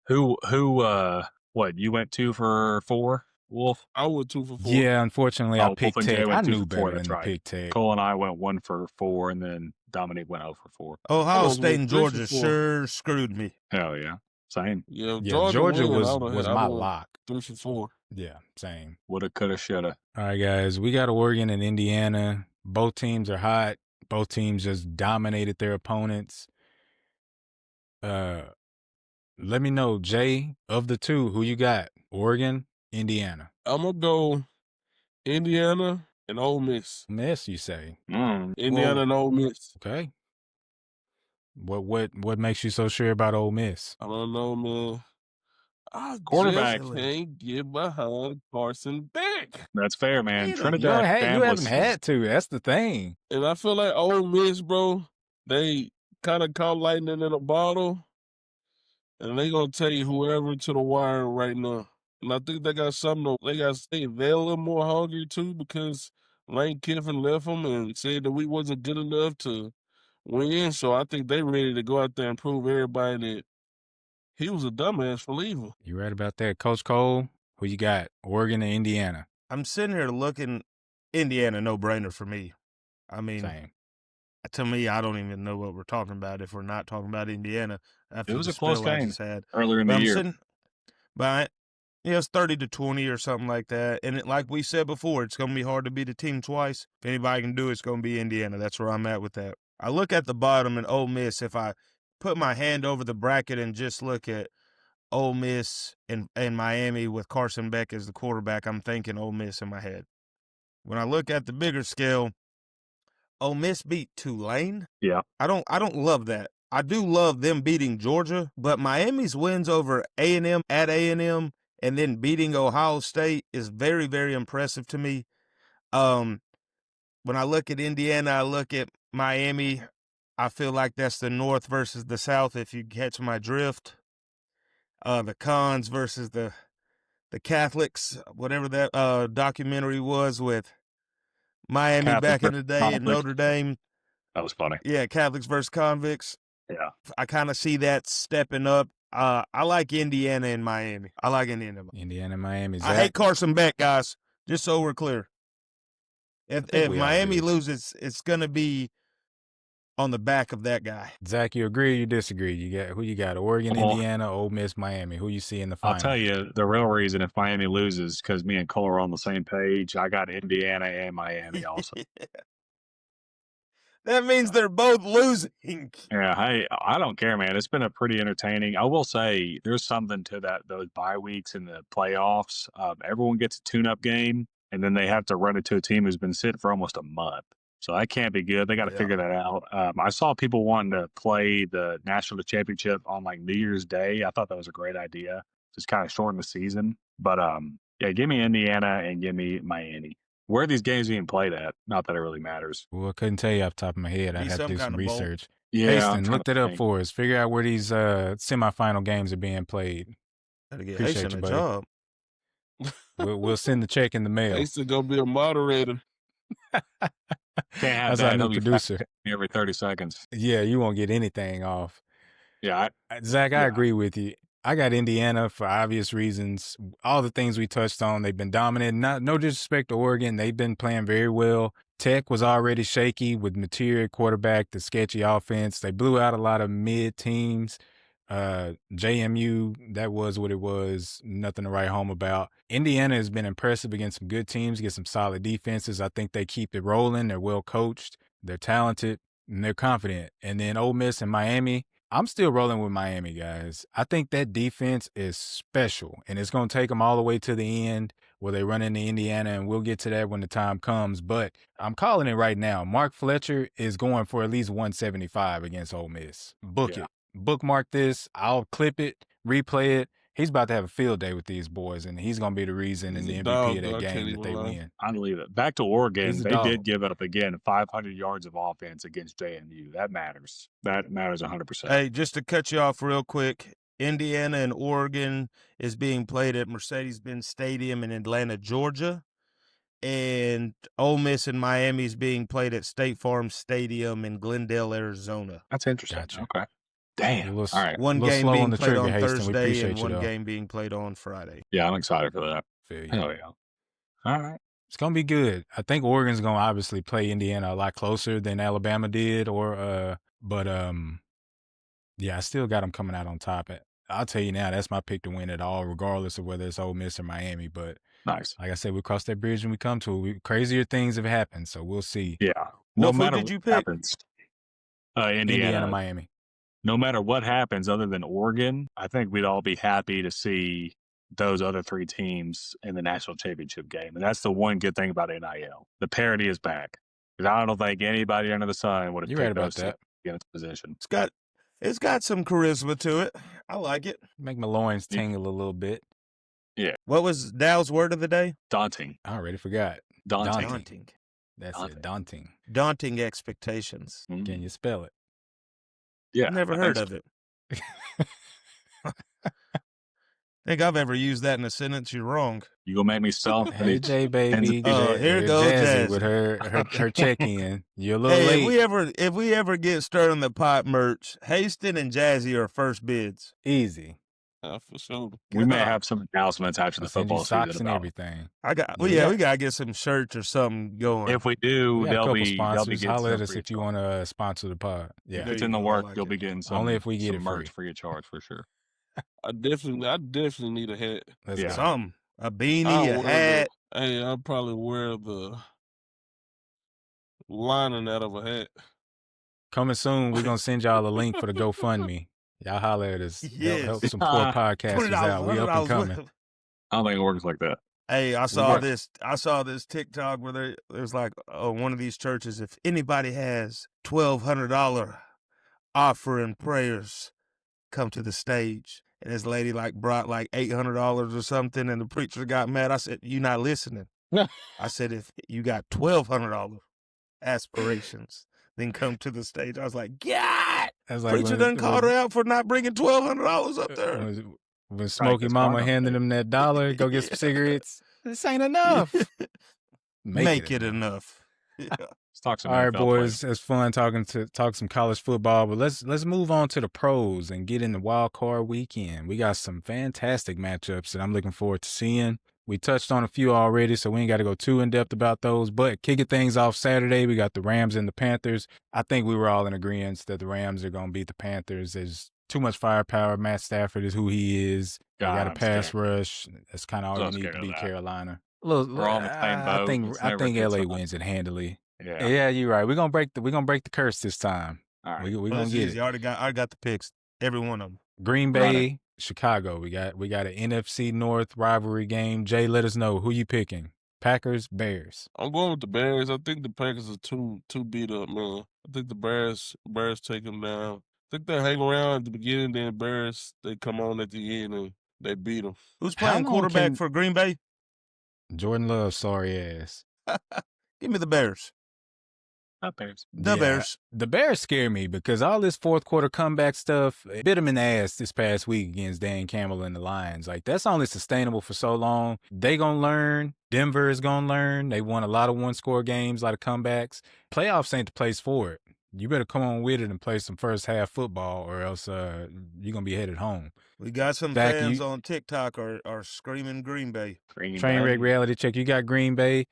What, you went 2 for 4, Wolf? I went 2 for 4. Yeah, unfortunately, I Wolf picked and Jay Tech. I went 2 knew for 4, better than that's to right. pick Tech. Cole and I went 1 for 4, and then Dominique went 0 for 4. Ohio almost State and went 3 Georgia for 4. sure screwed me. Hell yeah. Same. Yeah, Yeah, Georgia win, was my lock. 3 for 4. Yeah, same. Woulda, coulda, shoulda. All right, guys, we got Oregon and Indiana. Both teams are hot. Both teams just dominated their opponents. Let me know, Jay, of the two, who you got? Oregon, Indiana. I'm going to go Indiana and Ole Miss. Miss, you say? Indiana and Ole Miss. Okay. What makes you so sure about Ole Miss? I don't know, man. I Quarterback. just can't get behind Carson Beck. That's fair, man. You Trinidad You haven't had to. That's the thing. And I feel like Ole Miss, bro, they kind of caught lightning in a bottle. And they going to take whoever to the wire right now. And I think they got something. They got to stay they're a little more hungry, too, because Lane Kiffin left them and said that we wasn't good enough to win. So I think they ready to go out there and prove everybody that he was a dumbass for leaving. You right about that. Coach Cole, who you got? Oregon and Indiana. I'm sitting here looking Indiana, no-brainer for me. I mean, Same. to me, I don't even know what we're talking about if we're not talking about Indiana. After It was the a close spell I game just had. earlier in the year. But it's 30-20 or something like that. And like we said before, it's going to be hard to beat a team twice. If anybody can do it, it's going to be Indiana. That's where I'm at with that. I look at the bottom and Ole Miss. If I put my hand over the bracket and just look at Ole Miss and Miami with Carson Beck as the quarterback, I'm thinking Ole Miss in my head. When I look at the bigger scale, Ole Miss beat Tulane. Yeah. I don't love that. I do love them beating Georgia, but Miami's wins over A&M at A&M and then beating Ohio State is very, very impressive to me. When I look at Indiana, I look at Miami, I feel like that's the North versus the South, if you catch my drift. The cons versus the Catholics, whatever that documentary was with Miami Catholic back in the day versus and Notre Dame. That was funny. Yeah, Catholics versus convicts. Yeah. I kind of see that stepping up. I like Indiana and Miami. I like Indiana. Indiana and Miami. I hate Carson Beck, guys, just so we're clear. If we all Miami do. loses, it's going to be on the back of that guy. Zach, you agree or you disagree? Who you got? Oregon, Well, Indiana, Ole Miss, Miami. Who you see in the final? I'll tell you, the real reason if Miami loses, because me and Cole are on the same page, I got Indiana and Miami also. That means they're both losing. Yeah, hey, I don't care, man. It's been a pretty entertaining. I will say there's something to those bye weeks in the playoffs. Everyone gets a tune-up game, and then they have to run it to a team who's been sitting for almost a month. So that can't be good. They got to figure that out. I saw people wanting to play the national championship on like New Year's Day. I thought that was a great idea. Just kind of shorten the season. But yeah, give me Indiana and give me Miami. Where are these games being played at? Not that it really matters. Well, I couldn't tell you off the top of my head. I'd Be have to some do some kind of bowl. research. Yeah, Haston, look that up for us. Figure out where these semifinal games are being played. Gotta get Appreciate Haston you, a buddy. job. We'll send the check in the mail. He's still going to be a moderator. Can't have That's that. our new He'll be producer. every 30 seconds. Yeah, you won't get anything off. Yeah, Zach, I yeah. agree with you. I got Indiana for obvious reasons. All the things we touched on, they've been dominant. No disrespect to Oregon. They've been playing very well. Tech was already shaky with material quarterback, the sketchy offense. They blew out a lot of mid teams. JMU, that was what it was. Nothing to write home about. Indiana has been impressive against some good teams, get some solid defenses. I think they keep it rolling. They're well coached. They're talented, and they're confident. And then Ole Miss and Miami, I'm still rolling with Miami, guys. I think that defense is special, and it's going to take them all the way to the end where they run into Indiana, and we'll get to that when the time comes. But I'm calling it right now. Mark Fletcher is going for at least 175 against Ole Miss. Book Yeah. it. bookmark this. I'll clip it, replay it. He's about to have a field day with these boys, and he's going to be the reason in He's the a MVP dog, of though. that I can't game that even they lie. win. I believe it. Back to He's Oregon, a they dog. did give up again 500 yards of offense against JMU. That matters. That matters 100%. Hey, just to cut you off real quick, Indiana and Oregon is being played at Mercedes-Benz Stadium in Atlanta, Georgia. And Ole Miss and Miami is being played at State Farm Stadium in Glendale, Arizona. That's interesting. Gotcha. Okay. Damn. You're a little, All right. One little game slow being on the played trigger, on Haston. We Thursday appreciate and you, one though. game being played on Friday. Yeah, I'm excited for that. Feel you. Hell yeah. All right. It's going to be good. I think Oregon's going to obviously play Indiana a lot closer than Alabama did, but yeah, I still got them coming out on top. I'll tell you now, that's my pick to win it all, regardless of whether it's Ole Miss or Miami. But Nice. like I said, we cross that bridge when we come to it. Crazier things have happened, so we'll see. Yeah. What No food matter did what you pick? happens, Indiana, Miami. no matter what happens other than Oregon, I think we'd all be happy to see those other three teams in the national championship game. And that's the one good thing about NIL. The parity is back. Because I don't think anybody under the sun would have You're right picked about those two that. in its position. It's got some charisma to it. I like it. Make my loins tingle a little bit. What was Dow's word of the day? Daunting. I already forgot. Daunting. Daunting. That's Daunting. it. Daunting. Daunting expectations. Mhm. Can you spell it? Yeah. Never I heard think of it. Think I've ever used that in a sentence. You're wrong. You gonna make me spell? Hey, Jay, baby. Oh, here goes Jazzy with Jazzy. her check-in. You're a little Hey, late. if we ever get Stirring the Pot merch, Haston and Jazzy are first bids. Easy. For sure. We may have some announcements after I'll the send you football socks season and about everything. We gotta get some shirts or something going. If we do, We got a they'll couple be sponsors. getting Holler at some us free if you of want to sponsor the pod. Yeah. There It's you in the go. I work. like You'll it. be getting some. Only if we get some it merch free. free of charge for sure. I definitely need a hat. Let's Yeah. go. Something. A I'll beanie, a wear hat. Hey, I'll probably wear the lining out of a hat. Coming soon, we're going to send y'all a link for the GoFundMe. Y'all holler at us. Yes. Help support podcasters out. We up and coming. I don't think it works like that. Hey, I saw got- this TikTok where there was like one of these churches. If anybody has $1,200 offering prayers, come to the stage. And this lady like brought like $800 or something, and the preacher got mad. I said, "You not listening?" I said, "If you got $1,200 aspirations, then come to the stage." I was like, "God!" That's like Preacher done called her out for not bringing $1,200 up there. When Smokey Mama handed him that dollar, go get some cigarettes. This ain't enough. Make it enough. Yeah. Let's talk some All right, NFL boys. It's fun talk some college football, but let's move on to the pros and get in the wild card weekend. We got some fantastic matchups that I'm looking forward to seeing. We touched on a few already, so we ain't got to go too in depth about those. But kicking things off Saturday, we got the Rams and the Panthers. I think we were all in agreement that the Rams are going to beat the Panthers. There's too much firepower. Matt Stafford is who he is. They got a I'm pass scared. rush. That's kind of all you need to scared of beat that. Carolina. We're all in the same boat. I think LA wins it handily. Yeah. Yeah, you're right. We're gonna break the curse this time. All right. We're Well, gonna that's get easy. it. I already got the picks. Every one of them. Green Bay, Right. Chicago. We got an NFC North rivalry game. Jay, let us know who you picking. Packers, Bears. I'm going with the Bears. I think the Packers are too beat up, man. I think the Bears take them down. I think they hang around at the beginning, then Bears they come on at the end and they beat them. Who's How playing long quarterback can- for Green Bay? Jordan Love, sorry ass. Give me the Bears. Not Bears. The Yeah, Bears. The Bears scare me because all this fourth quarter comeback stuff it bit them in the ass this past week against Dan Campbell and the Lions. Like, that's only sustainable for so long. They gonna learn. Denver is gonna learn. They won a lot of one-score games, a lot of comebacks. Playoffs ain't the place for it. You better come on with it and play some first half football, or else you're gonna be headed home. We got some Zach, fans you- on TikTok are screaming Green Bay. Green Trainwreck Bay. reality check. You got Green Bay.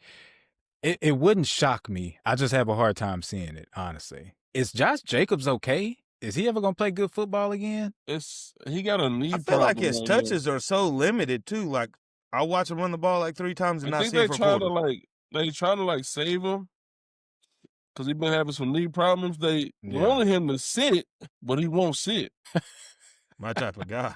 It wouldn't shock me. I just have a hard time seeing it, honestly. Is Josh Jacobs okay? Is he ever gonna play good football again? He got a knee I feel like problem his right now. touches are so limited too. Like I watch him run the ball like 3 times and I not think see they it for a trying quarter. to trying to save him because he been having some knee problems. They Yeah. wanted him to sit, but he won't sit. My type of guy.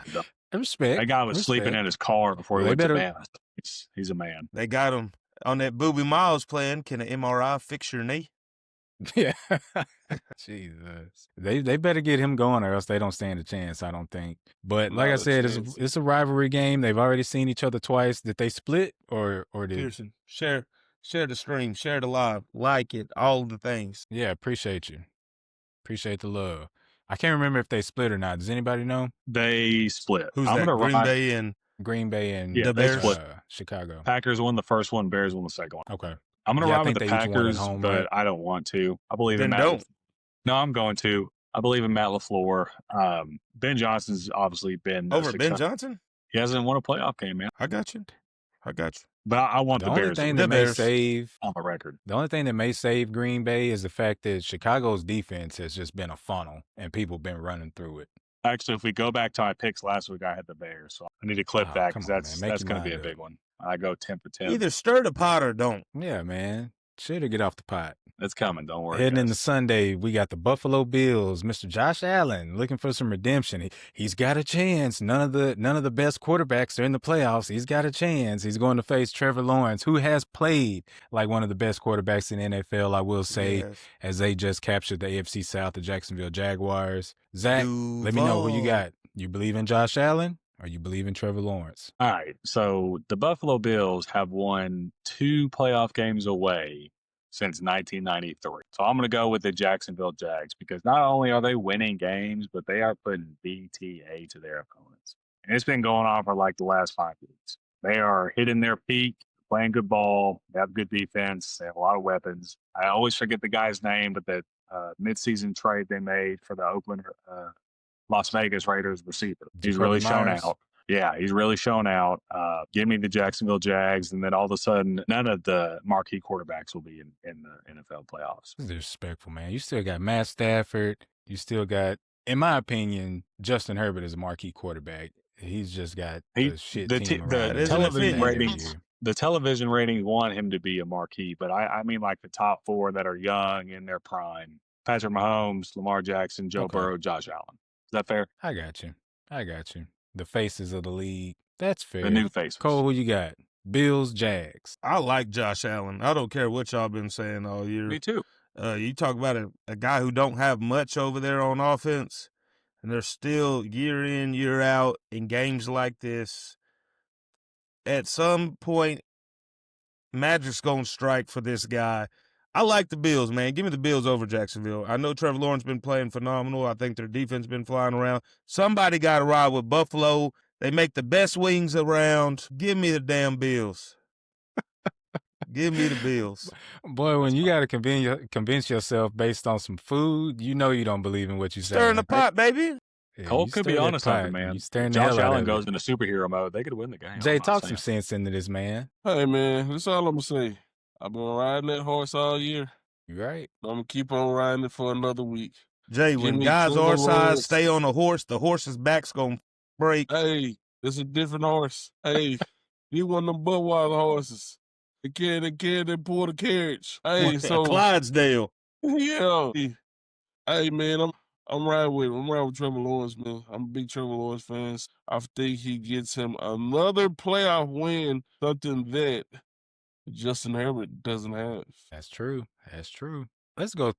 Respect. That guy was sleeping in his car before he Well, went they to better- Mammoth. He's a man. They got him on that Booby Miles plan. Can an MRI fix your knee? Yeah. Jesus. They better get him going or else they don't stand a chance, I don't think. But like I Not a said, chance. it's a rivalry game. They've already seen each other twice. Did they split or did Pearson, share the stream, share the live, like it, all the things. Yeah, appreciate you. Appreciate the love. I can't remember if they split or not. Does anybody know? They split. Who's I'm that? gonna Green ride- Bay and Green Bay and Yeah, they split. Chicago. Packers won the first one, Bears won the second one. Okay. I'm gonna Yeah, I ride with think the they each won at Packers, home, but right? I don't want to. I believe in then Matt. don't. No, I'm going to. I believe in Matt LaFleur. Ben Johnson's obviously been Over Ben Johnson? He hasn't won a playoff game, man. I got you. But I want The the only Bears thing to that win may Bears. save on the record. the only thing that may save Green Bay is the fact that Chicago's defense has just been a funnel and people been running through it. Actually, if we go back to my picks last week, I had the Bears, so I need to clip Oh, that come because on, that's man. Make your going to be a mind big up. one. I go 10 for 10. Either stir the pot or don't. Yeah, man. Should get off the pot. It's coming. Don't worry. Heading into guys. Sunday, we got the Buffalo Bills. Mr. Josh Allen looking for some redemption. He's got a chance. None of the best quarterbacks are in the playoffs. He's got a chance. He's going to face Trevor Lawrence, who has played like one of the best quarterbacks in the NFL, I will say, Yes. as they just captured the AFC South, the Jacksonville Jaguars. Zach, Duval. let me know who you got. You believe in Josh Allen or you believe in Trevor Lawrence? All right. So the Buffalo Bills have won 2 playoff games away since 1993. So I'm going to go with the Jacksonville Jags because not only are they winning games, but they are putting BTA to their opponents. And it's been going on for like the last 5 weeks. They are hitting their peak, playing good ball, they have good defense, they have a lot of weapons. I always forget the guy's name, but the midseason trade they made for the Oakland Las Vegas Raiders receiver. He's Jacoby really shown Myers. out. Yeah, he's really shown out. Give me the Jacksonville Jags, and then all of a sudden, none of the marquee quarterbacks will be in the NFL playoffs. This is disrespectful, man. You still got Matt Stafford. You still got, in my opinion, Justin Herbert is a marquee quarterback. He's just got He- the shit the team t- the around him. television Every ratings- year. The television ratings want him to be a marquee, but I mean like the top 4 that are young in their prime: Patrick Mahomes, Lamar Jackson, Joe Okay. Burrow, Josh Allen. Is that fair? I got you. The faces of the league. That's fair. The new faces. Cole, who you got? Bills, Jags. I like Josh Allen. I don't care what y'all been saying all year. Me too. You talk about a guy who don't have much over there on offense, and they're still year in, year out in games like this. At some point, magic's going to strike for this guy. I like the Bills, man. Give me the Bills over Jacksonville. I know Trevor Lawrence been playing phenomenal. I think their defense been flying around. Somebody got to ride with Buffalo. They make the best wings around. Give me the damn Bills. Give me the Bills. Boy, when you got to convince yourself based on some food, you know you don't believe in what you say. Stirring the pot, baby. Yeah, Cole you could be stir that honest on pot. it, man. You stirring the Josh hell out Allen of goes it. into superhero mode. They could win the game. Jay, I'm not talk saying. some sense into this, man. Hey, man, that's all I'm going to say. I've been riding that horse all year. You right? I'm going to keep on riding it for another week. Jay, when Jimmy guys Trevor our size Lawrence. stay on the horse's back's going to break. Hey, it's a different horse. Hey, you one of them Budweiser horses. They pull the carriage. Hey, so Clydesdale. yeah. Hey, man, I'm riding with Trevor Lawrence, man. I'm a big Trevor Lawrence fan. I think he gets him another playoff win, something that Justin Herbert doesn't have. That's true. Let's go.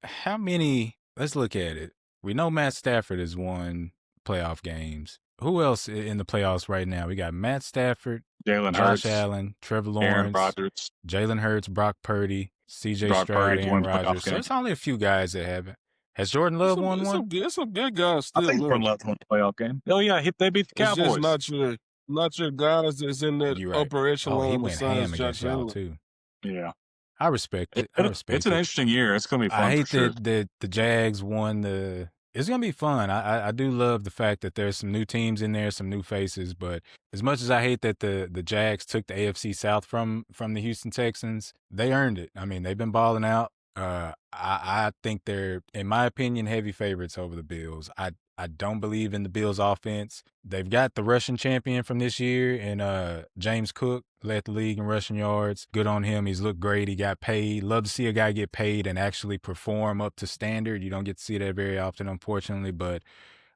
How many? Let's look at it. We know Matt Stafford has won playoff games. Who else in the playoffs right now? We got Matt Stafford, Jalen Josh Hurts, Allen, Trevor Aaron Lawrence, Rodgers. Jalen Hurts, Brock Purdy, C.J. Brock Stroud, Purdy's Aaron won playoff Rodgers. So games. it's only a few guys that haven't. Has Jordan Love won one? It's some good guys I still. think left. Jordan Love won the playoff game. Oh yeah, they beat the It's Cowboys. just not your guys that's in that You're right. upper echelon Oh, he went besides ham against Josh y'all Allen. too. Yeah, I respect it. it's an interesting year. It's gonna be fun. I hate for sure. that the Jags won the. It's gonna be fun. I do love the fact that there's some new teams in there, some new faces. But as much as I hate that the Jags took the AFC South from the Houston Texans, they earned it. I mean, they've been balling out. I think they're, in my opinion, heavy favorites over the Bills. I don't believe in the Bills' offense. They've got the rushing champion from this year, and James Cook led the league in rushing yards. Good on him. He's looked great. He got paid. Love to see a guy get paid and actually perform up to standard. You don't get to see that very often, unfortunately. But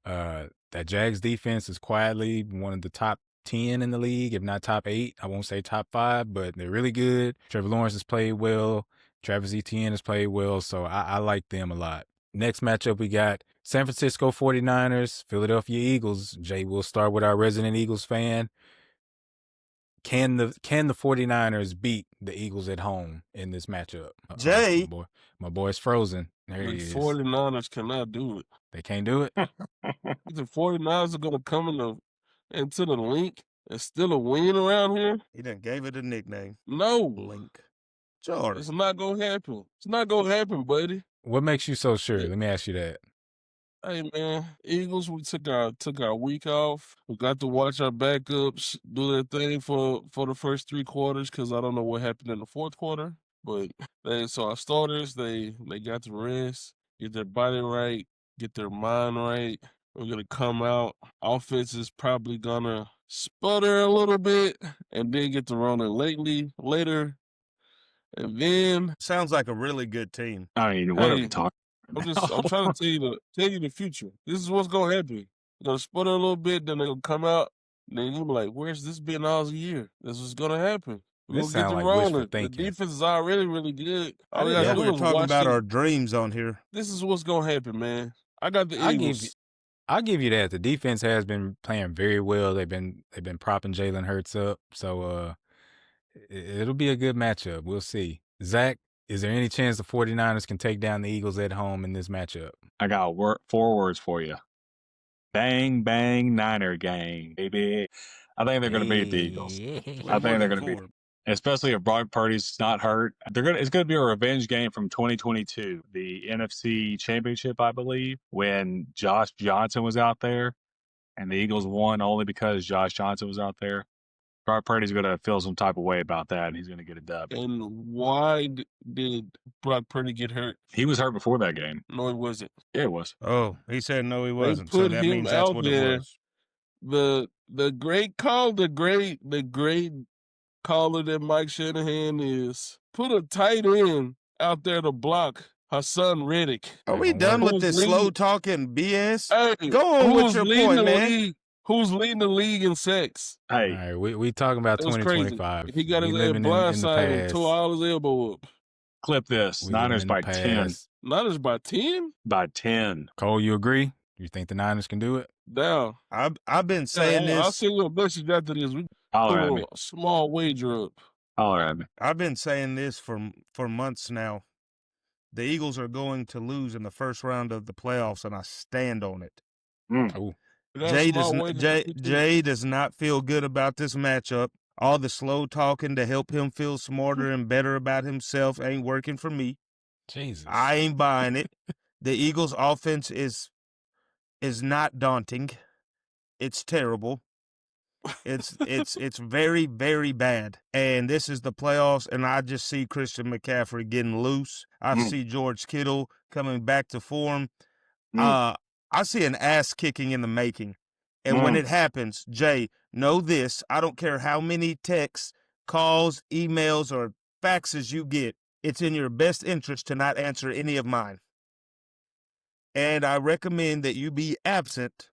that Jags defense is quietly one of the top 10 in the league, if not top 8. I won't say top 5, but they're really good. Trevor Lawrence has played well. Travis Etienne has played well, so I like them a lot. Next matchup, we got San Francisco 49ers, Philadelphia Eagles. Jay, we'll start with our resident Eagles fan. Can the 49ers beat the Eagles at home in this matchup? Jay. My boy's frozen. There The he is. 49ers cannot do it. They can't do it? The 49ers are going to come into the link and still a win around here? He done gave it a nickname. No. Link. Jordan. It's not going to happen. It's not going to happen, buddy. What makes you so sure? Let me ask you that. Hey, man, Eagles, we took our week off. We got to watch our backups do their thing for the first 3 quarters because I don't know what happened in the fourth quarter. But so our starters, they got to rest, get their body right, get their mind right. We're going to come out. Offense is probably going to sputter a little bit and then get to rolling later. And then sounds like a really good team. I mean, what are we talking about? I'm trying to tell you the future. This is what's gonna happen. They're gonna sputter a little bit, then they're gonna come out, and then you'll be like, where's this been all year? This is gonna happen. We're This gonna get sound them like wishful rolling. The thinking. defense is already really good. All we Yeah, gotta we do were is talking watch about them. our dreams on here. This is what's gonna happen, man. I got the Eagles. I'll give you that. The defense has been playing very well. They've been propping Jalen Hurts up. So it'll be a good matchup. We'll see. Zach, is there any chance the 49ers can take down the Eagles at home in this matchup? I got 4 words for you. Bang, bang, Niner gang, baby. I think they're going to beat the Eagles. I think they're going to beat them. Especially if Brock Purdy's not hurt. It's going to be a revenge game from 2022, the NFC Championship, I believe, when Josh Johnson was out there, and the Eagles won only because Josh Johnson was out there. Brock Purdy's going to feel some type of way about that, and he's going to get a dub. And why did Brock Purdy get hurt? He was hurt before that game. No, he wasn't. Yeah, it was. Oh, he said no, he wasn't. They put so that him means that's out what there. it was. The great call, the great caller that Mike Shanahan is, put a tight end out there to block Hassan Reddick. Are we done with this slow talking BS? Hey, Go on with your point, man. Who's leading the league in sacks? Hey, all right, we talking about It was 2025. He got his We head living in the blindsided and past. tore all his elbow up. clip this. We Niners living by in the 10. past. Niners by 10? By 10. Cole, you agree? You think the Niners can do it? Down. I've been saying I'll this. send you a message after this. We Holler put at me. a small wager up. Holler at me. I've been saying this for months now. The Eagles are going to lose in the first round of the playoffs, and I stand on it. Oh, Jay does not feel good about this matchup. All the slow talking to help him feel smarter and better about himself ain't working for me. Jesus. I ain't buying it. The Eagles' offense is not daunting. It's terrible. It's very, very bad. And this is the playoffs, and I just see Christian McCaffrey getting loose. I see George Kittle coming back to form. I see an ass kicking in the making. And when it happens, Jay, know this. I don't care how many texts, calls, emails, or faxes you get. It's in your best interest to not answer any of mine. And I recommend that you be absent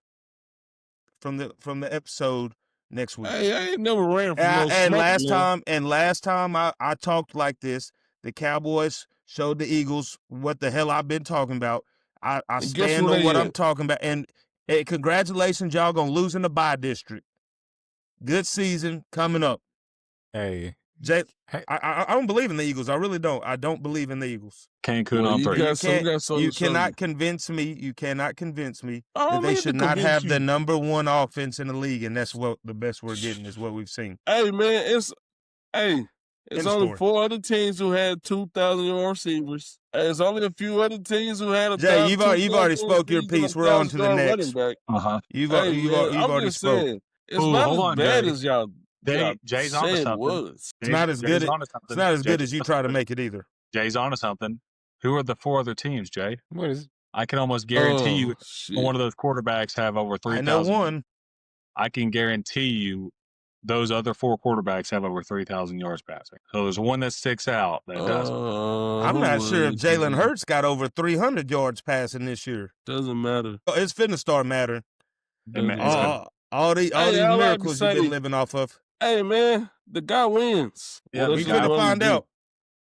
from the episode next week. Hey, I ain't never ran from no and last time I talked like this, the Cowboys showed the Eagles what the hell I've been talking about. I stand on what I'm talking about. And hey, congratulations, y'all gonna lose in the bye district. Good season coming up. Hey. Jay, I don't believe in the Eagles. I really don't. I don't believe in the Eagles. Cancun on 3. You cannot convince me. You cannot convince me I that they should not have the you. number one offense in the league, and that's what the best we're getting is what we've seen. Hey, man, it's only 4 other teams who had 2,000-yard receivers. It's only a few other teams who had a Jay, you've already spoke your piece. We're on to the next. You've already spoke. It's not as bad as y'all. Jay's onto something. It's not as good. It's not as good as you try to make it either. Jay's onto something. Who are the 4 other teams, Jay? What is it? I can almost guarantee you one of those quarterbacks have over 3,000. I know one. I can guarantee you those other 4 quarterbacks have over 3,000 yards passing. So there's one that sticks out that doesn't. I'm not sure if Jalen Hurts got over 300 yards passing this year. Doesn't matter. It's finna start mattering. All these miracles you've been living off of. Hey, man, the guy wins. Yeah, we finna find out.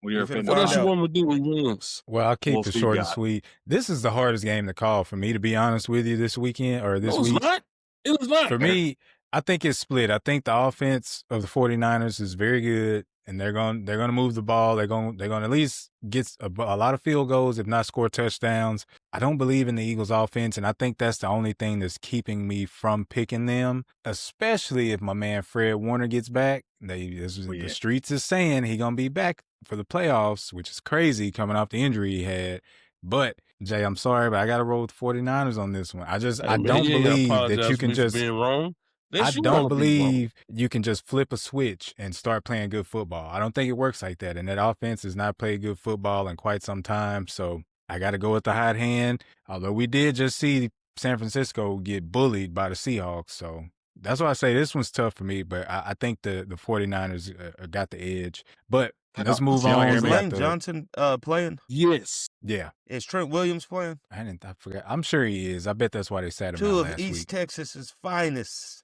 We are finna What else find you out. want me to do with wins? Well, I'll keep We'll it see, short and God. sweet. This is the hardest game to call for me, to be honest with you, this weekend or this No, it's week. not. It is not. For me, I think it's split. I think the offense of the 49ers is very good, and they're going to move the ball. They're going to at least get a lot of field goals, if not score touchdowns. I don't believe in the Eagles offense, and I think that's the only thing that's keeping me from picking them, especially if my man Fred Warner gets back. The streets is saying he's going to be back for the playoffs, which is crazy coming off the injury he had. But Jay, I'm sorry, but I got to roll with the 49ers on this one. I Hey, man, don't you ain't gotta believe that apologize you to can me for just. being wrong. I That's you don't wanna be wrong. believe you can just flip a switch and start playing good football. I don't think it works like that. And that offense has not played good football in quite some time. So I got to go with the hot hand. Although we did just see San Francisco get bullied by the Seahawks. So that's why I say this one's tough for me. But I think the 49ers got the edge. But let's move Y'all on. hear Is me? Lane Johnson playing? Yes. Yeah. Is Trent Williams playing? I forgot. I'm sure he is. I bet that's why they sat him Two out of last East week. Texas's finest.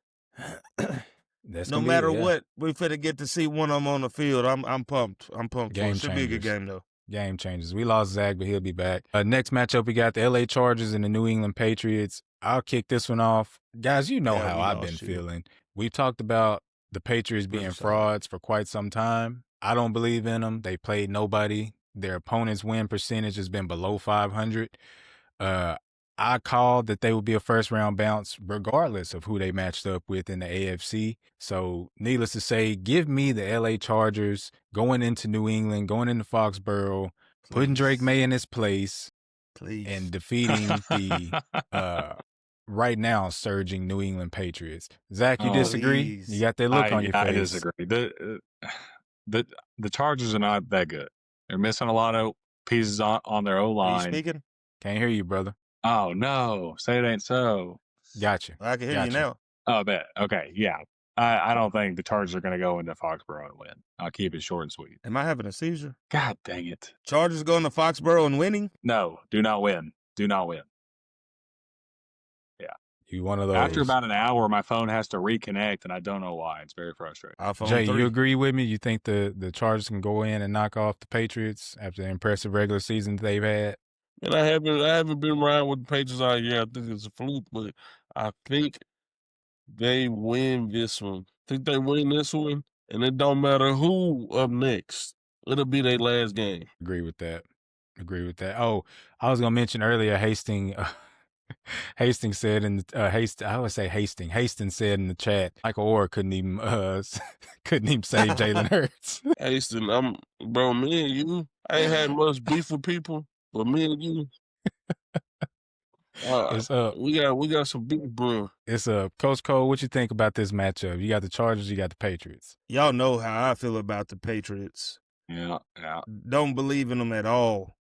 That's No gonna be matter it, yeah. what, we finna get to see one of them on the field. I'm pumped. I'm pumped. Game For it. Should be a good changers. game though. Game changes. We lost Zach, but he'll be back. Next matchup, we got the LA Chargers and the New England Patriots. I'll kick this one off. Guys, you know Yeah, how we I've lost been you. feeling. We've talked about the Patriots being Riverside. frauds for quite some time. I don't believe in them. They played nobody. Their opponent's win percentage has been below 500. I called that they would be a first-round bounce regardless of who they matched up with in the AFC. So, needless to say, give me the LA Chargers going into New England, going into Foxborough, putting Drake May in his place, Please. and defeating the right now surging New England Patriots. Zach, you Oh, disagree? please. You got that look on your face. I disagree. The Chargers are not that good. They're missing a lot of pieces on their O Are you line. speaking? Can't hear you, brother. Oh no, say it ain't so. Gotcha. I can hear you Gotcha. now. Oh, I bet. Okay, yeah. I don't think the Chargers are going to go into Foxborough and win. I'll keep it short and sweet. Am I having a seizure? God dang it! Chargers going to Foxborough and winning? No, do not win. Do not win. You one of those. After about an hour, my phone has to reconnect, and I don't know why. It's very frustrating. iPhone Jay, 3. you agree with me? You think the Chargers can go in and knock off the Patriots after the impressive regular season they've had? And I haven't been around with the Patriots all year. I think it's a fluke, but I think they win this one. I think they win this one, and it don't matter who up next. It'll be their last game. Agree with that. Oh, I was gonna mention earlier, Hastings said in Hastings said in the chat, Michael Orr couldn't even save Jalen Hurts. Hastings, bro, me and you, I ain't had much beef with people, but me and you, It's up. we got some beef, bro. It's up. Coach Cole, what you think about this matchup? You got the Chargers, you got the Patriots. Y'all know how I feel about the Patriots. Yeah. Don't believe in them at all.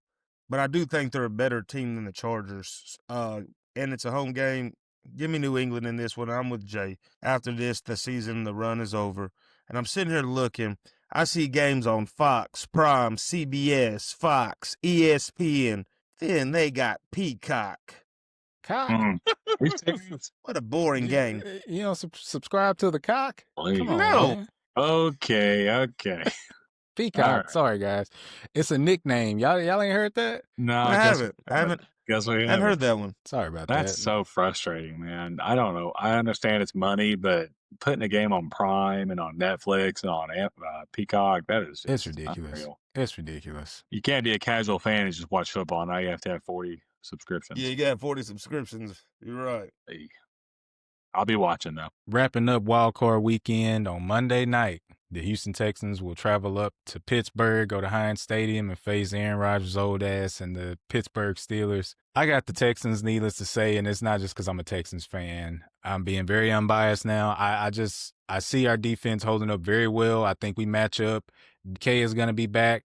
But I do think they're a better team than the Chargers. And it's a home game. Give me New England in this one. I'm with Jay. After this, the season, the run is over. And I'm sitting here looking. I see games on Fox, Prime, CBS, Fox, ESPN. Then they got Peacock. Cock? What a boring game. You know, subscribe to the Cock? Please. Come on, No. man. Okay. Peacock. Right. Sorry, guys. It's a nickname. Y'all ain't heard that? No, I haven't. Guess we I haven't. haven't heard that one. Sorry about That's that. so frustrating, man. I don't know. I understand it's money, but putting a game on Prime and on Netflix and on Peacock, that is just It's ridiculous. unreal. It's ridiculous. You can't be a casual fan and just watch football. Now you have to have 40 subscriptions. Yeah, you got 40 subscriptions. You're right. Hey. I'll be watching, though. Wrapping up Wild Card Weekend on Monday night. The Houston Texans will travel up to Pittsburgh, go to Heinz Stadium, and face Aaron Rodgers' old ass and the Pittsburgh Steelers. I got the Texans, needless to say, and it's not just because I'm a Texans fan. I'm being very unbiased now. I see our defense holding up very well. I think we match up. DK is going to be back,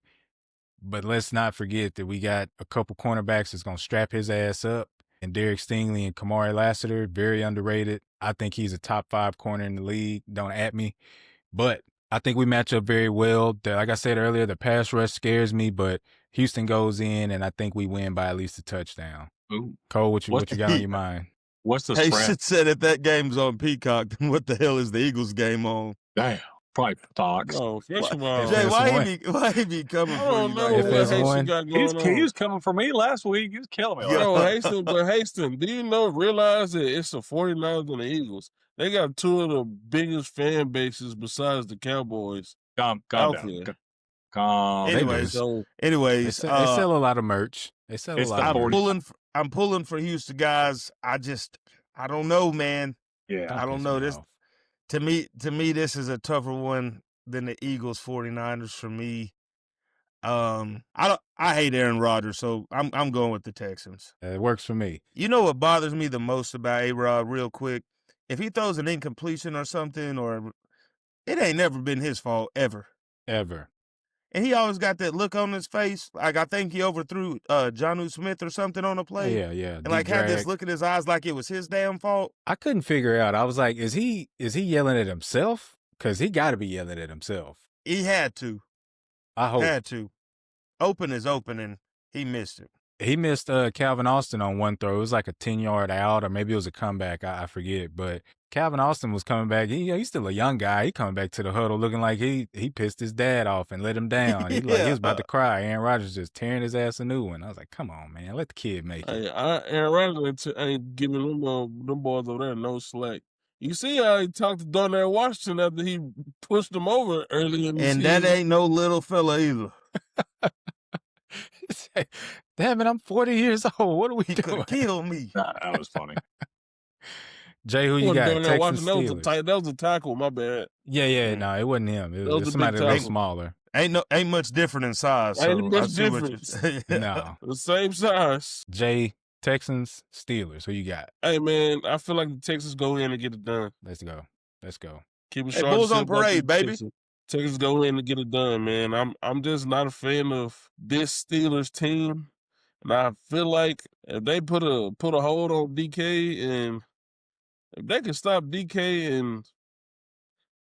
but let's not forget that we got a couple cornerbacks that's going to strap his ass up. And Derek Stingley and Kamari Lassiter, very underrated. I think he's a top 5 corner in the league. Don't at me. But I think we match up very well. Like I said earlier, the pass rush scares me, but Houston goes in, and I think we win by at least a touchdown. Ooh. Cole, what you got on your mind? What's the Hey, spread? shit said if that game's on Peacock, then what the hell is the Eagles game on? Damn. Probably Fox. No, first of If all, there's one. Why he be coming I for don't you know like If what there's that? Haston one. got He going on. was coming for me last week. He was killing me. Yeah. No, Haston, do you realize that it's the 49ers and the Eagles? They got two of the biggest fan bases besides the Cowboys Calm out down. there. Calm. Anyways, So, They anyways, sell a lot of merch. They sell a It's lot the of merch. 40. I'm pulling for Houston guys. I don't know, man. Yeah. I don't know this. To me, this is a tougher one than the Eagles 49ers for me. I hate Aaron Rodgers, so I'm going with the Texans. It works for me. You know what bothers me the most about A-Rod, real quick? If he throws an incompletion or something, or it ain't never been his fault ever. Ever. And he always got that look on his face. Like, I think he overthrew Jonnu Smith or something on a play. Yeah. And like had this look in his eyes like it was his damn fault. I couldn't figure out. I was like, is he yelling at himself? Because he got to be yelling at himself. He had to. I hope. Had to. Open is open, and he missed it. He missed Calvin Austin on one throw. It was like a 10-yard out, or maybe it was a comeback. I forget. But Calvin Austin was coming back. He's still a young guy. He coming back to the huddle looking like he pissed his dad off and let him down. He was about to cry. Aaron Rodgers just tearing his ass a new one. I was like, come on, man. Let the kid make it. Aaron Rodgers ain't giving them boys over there no slack. You see how he talked to Darnell Washington after he pushed him over early in the season. And that ain't no little fella either. Damn it, I'm 40 years old. What are we He doing? could kill me. That was funny. Jay, who you got? Texans, Steelers. That was a tackle, my bad. Yeah, no, it wasn't him. It was a somebody big a little tackle. smaller. Ain't much different in size. Ain't So much I see what difference. No. The same size. Jay, Texans, Steelers. Who you got? Hey, man, I feel like the Texans go in and get it done. Let's go. Keep it Hey, short. Bulls and on simple like parade, the baby. Texans. Texans go in and get it done, man. I'm just not a fan of this Steelers team. And I feel like if they put a hold on DK, and if they can stop DK and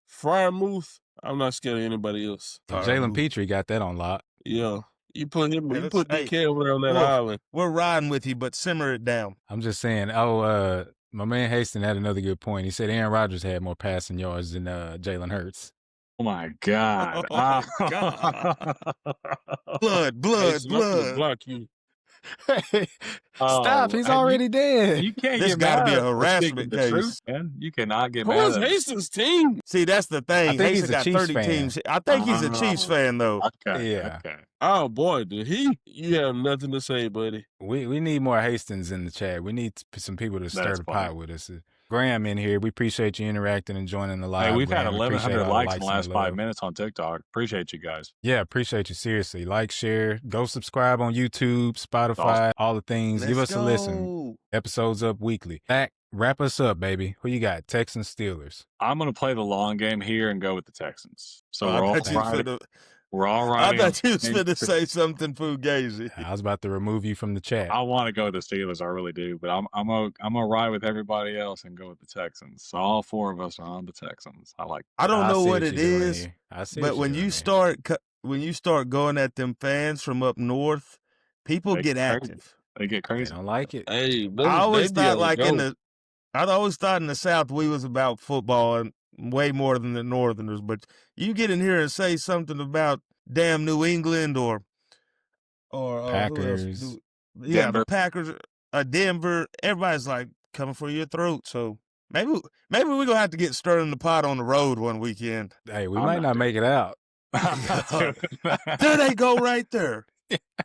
Freiermuth, I'm not scared of anybody else. Jalen Petrie got that on lock. Yeah. You put him, Yeah, you put hey, DK over there on that look, island. We're riding with you, but simmer it down. I'm just saying. Oh, my man Haston had another good point. He said Aaron Rodgers had more passing yards than Jalen Hurts. Oh my God. Oh, my God. Blood. I'm gonna block you. Stop! He's already dead. You can't This get gotta mad be a at harassment speaking the case. truth, man. You cannot get Who mad is at Hastings' team? See, that's the thing. I think he's Haston a got Chiefs 30 fan. teams. I think he's a Chiefs fan, though. Okay. Yeah. Okay. Oh boy, did he? You have nothing to say, buddy. We need more Hastings in the chat. We need some people to stir That's the funny. pot with us. Graham in here. We appreciate you interacting and joining the live. Hey, we've had Graham. We appreciate 1,100 all the likes in the and last the 5 love. minutes on TikTok. Appreciate you guys. Yeah, appreciate you. Seriously. Like, share, go subscribe on YouTube, Spotify, all the things. Give us a listen. Episodes up weekly. Back, wrap us up, baby. Who you got? Texans, Steelers. I'm going to play the long game here and go with the Texans. So I we're all thought you was riding. finna- We're all I riding. thought you was finna say something fugazi. I was about to remove you from the chat. I want to go with the Steelers. I really do. But I'm gonna ride with everybody else and go with the Texans. So all four of us are on the Texans. I like. I don't know see what it you're doing is, here. I see but what when you're you start going at them fans from up north, people They get get crazy. active. They get They crazy. don't like it. Hey, I always they be thought on like the in go. I'd always thought in the South we was about football and way more than the Northerners. But you get in here and say something about damn New England or who else? Packers. Yeah, Denver. the Packers, Denver. Everybody's like coming for your throat. So maybe we're gonna have to get stirring the pot on the road one weekend. Hey, we I'm might not not make it out. I'm not doing that. There they go right there.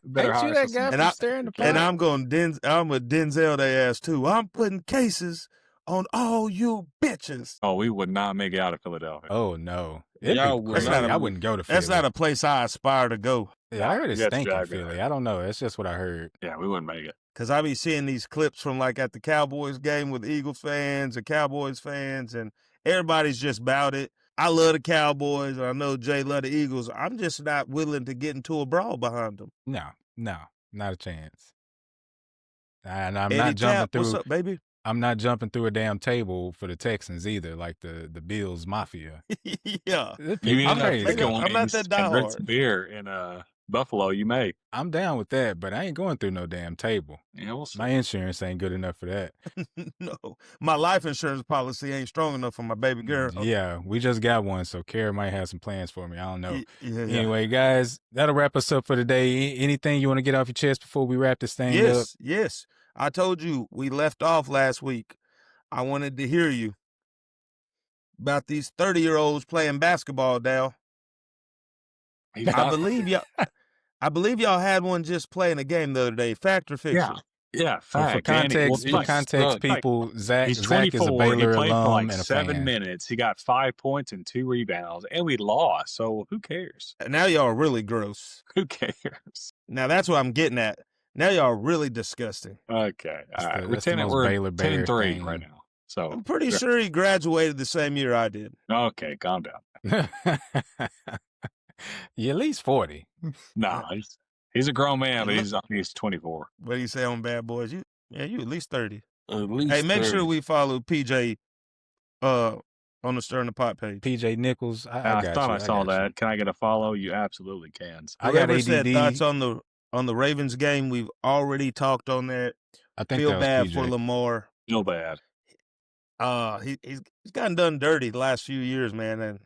Better Ain't you hire that some- guy And from I- staring the And pot? I'm with Denzel they ass too. I'm putting cases on all you bitches. Oh, we would not make it out of Philadelphia. Oh no, it'd Y'all be would crazy. not- I wouldn't go to Philly. That's not a place I aspire to go. Yeah, I heard it's Yes, stinking Jack, Philly. I don't know. That's just what I heard. Yeah, we wouldn't make it. Cause I be seeing these clips from like at the Cowboys game with Eagles fans and Cowboys fans, and everybody's just about it. I love the Cowboys, and I know Jay love the Eagles. I'm just not willing to get into a brawl behind them. No, not a chance. And I'm Eddie not jumping Cap, what's through. up, baby? I'm not jumping through a damn table for the Texans either, like the Bills Mafia. Yeah. Them You people end up crazy. I'm going not that and drink diehard. some beer in Buffalo, you may. I'm down with that, but I ain't going through no damn table. Yeah, we'll see. My insurance ain't good enough for that. No, my life insurance policy ain't strong enough for my baby girl. Yeah, we just got one, so Kara might have some plans for me. I don't know. Yeah. Anyway, guys, that'll wrap us up for today. Anything you want to get off your chest before we wrap this thing up? Yes. I told you we left off last week. I wanted to hear you about these 30-year-olds playing basketball, Dal. I believe y'all had one just playing a game the other day. Fact or fiction? Yeah, So fact. for context, people, Zach he's is 24. a Baylor he played alum for like and a 7 fan. minutes. He got 5 points and 2 rebounds, and we lost. So who cares? Now y'all are really gross. Who cares? Now that's what I'm getting at. Now y'all are really disgusting. Okay, all right. That's the most Baylor Bear 10-3 thing. right now. So I'm pretty sure he graduated the same year I did. Okay, calm down. You're at least 40. No, he's a grown man, but he's 24. What do you say on Bad Boys? You at least 30. At least Hey, make 30. sure we follow PJ on the Stir in the Pot page. PJ Nichols. I got thought you. I saw got you. that. Can I get a follow? You absolutely can. I got Whoever ADD. said thoughts on the Ravens game, we've already talked on that. I think Feel that was bad PJ. for Lamar. Feel bad. He's gotten done dirty the last few years, man, and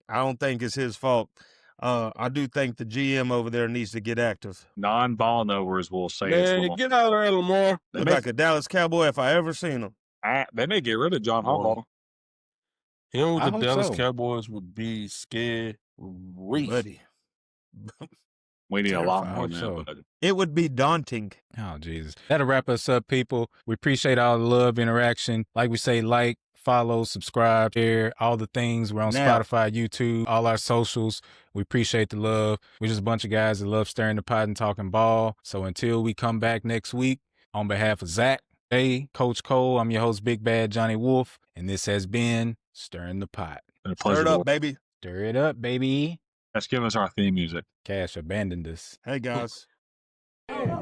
I don't think it's his fault. I do think the GM over there needs to get active. Non-ball knowers will say Man, it's get out of there, Lamar. Look like a Dallas Cowboy if I ever seen him. they may get rid of John Harbaugh. Him with I the hope Dallas so. Cowboys would be scary. Buddy. We need a lot more Terrified. than So- that. But It would be daunting. Oh, Jesus. That'll wrap us up, people. We appreciate all the love, interaction. Like we say, like, follow, subscribe, share, all the things. We're on Now- Spotify, YouTube, all our socials. We appreciate the love. We're just a bunch of guys that love stirring the pot and talking ball. So until we come back next week, on behalf of Zach, hey, Coach Cole, I'm your host, Big Bad Johnny Wolf, and this has been Stirring the Pot. been a Stir pleasure. it up, baby. Stir it up, baby. Let's give us our theme music. Cash abandoned us. Hey, guys. Man,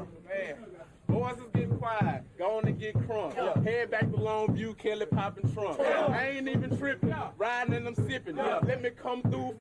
boys is getting quiet. Going to get crunk. Head back to Longview, Kelly popping trunk. I ain't even tripping. Riding and I'm sipping. Let me come through.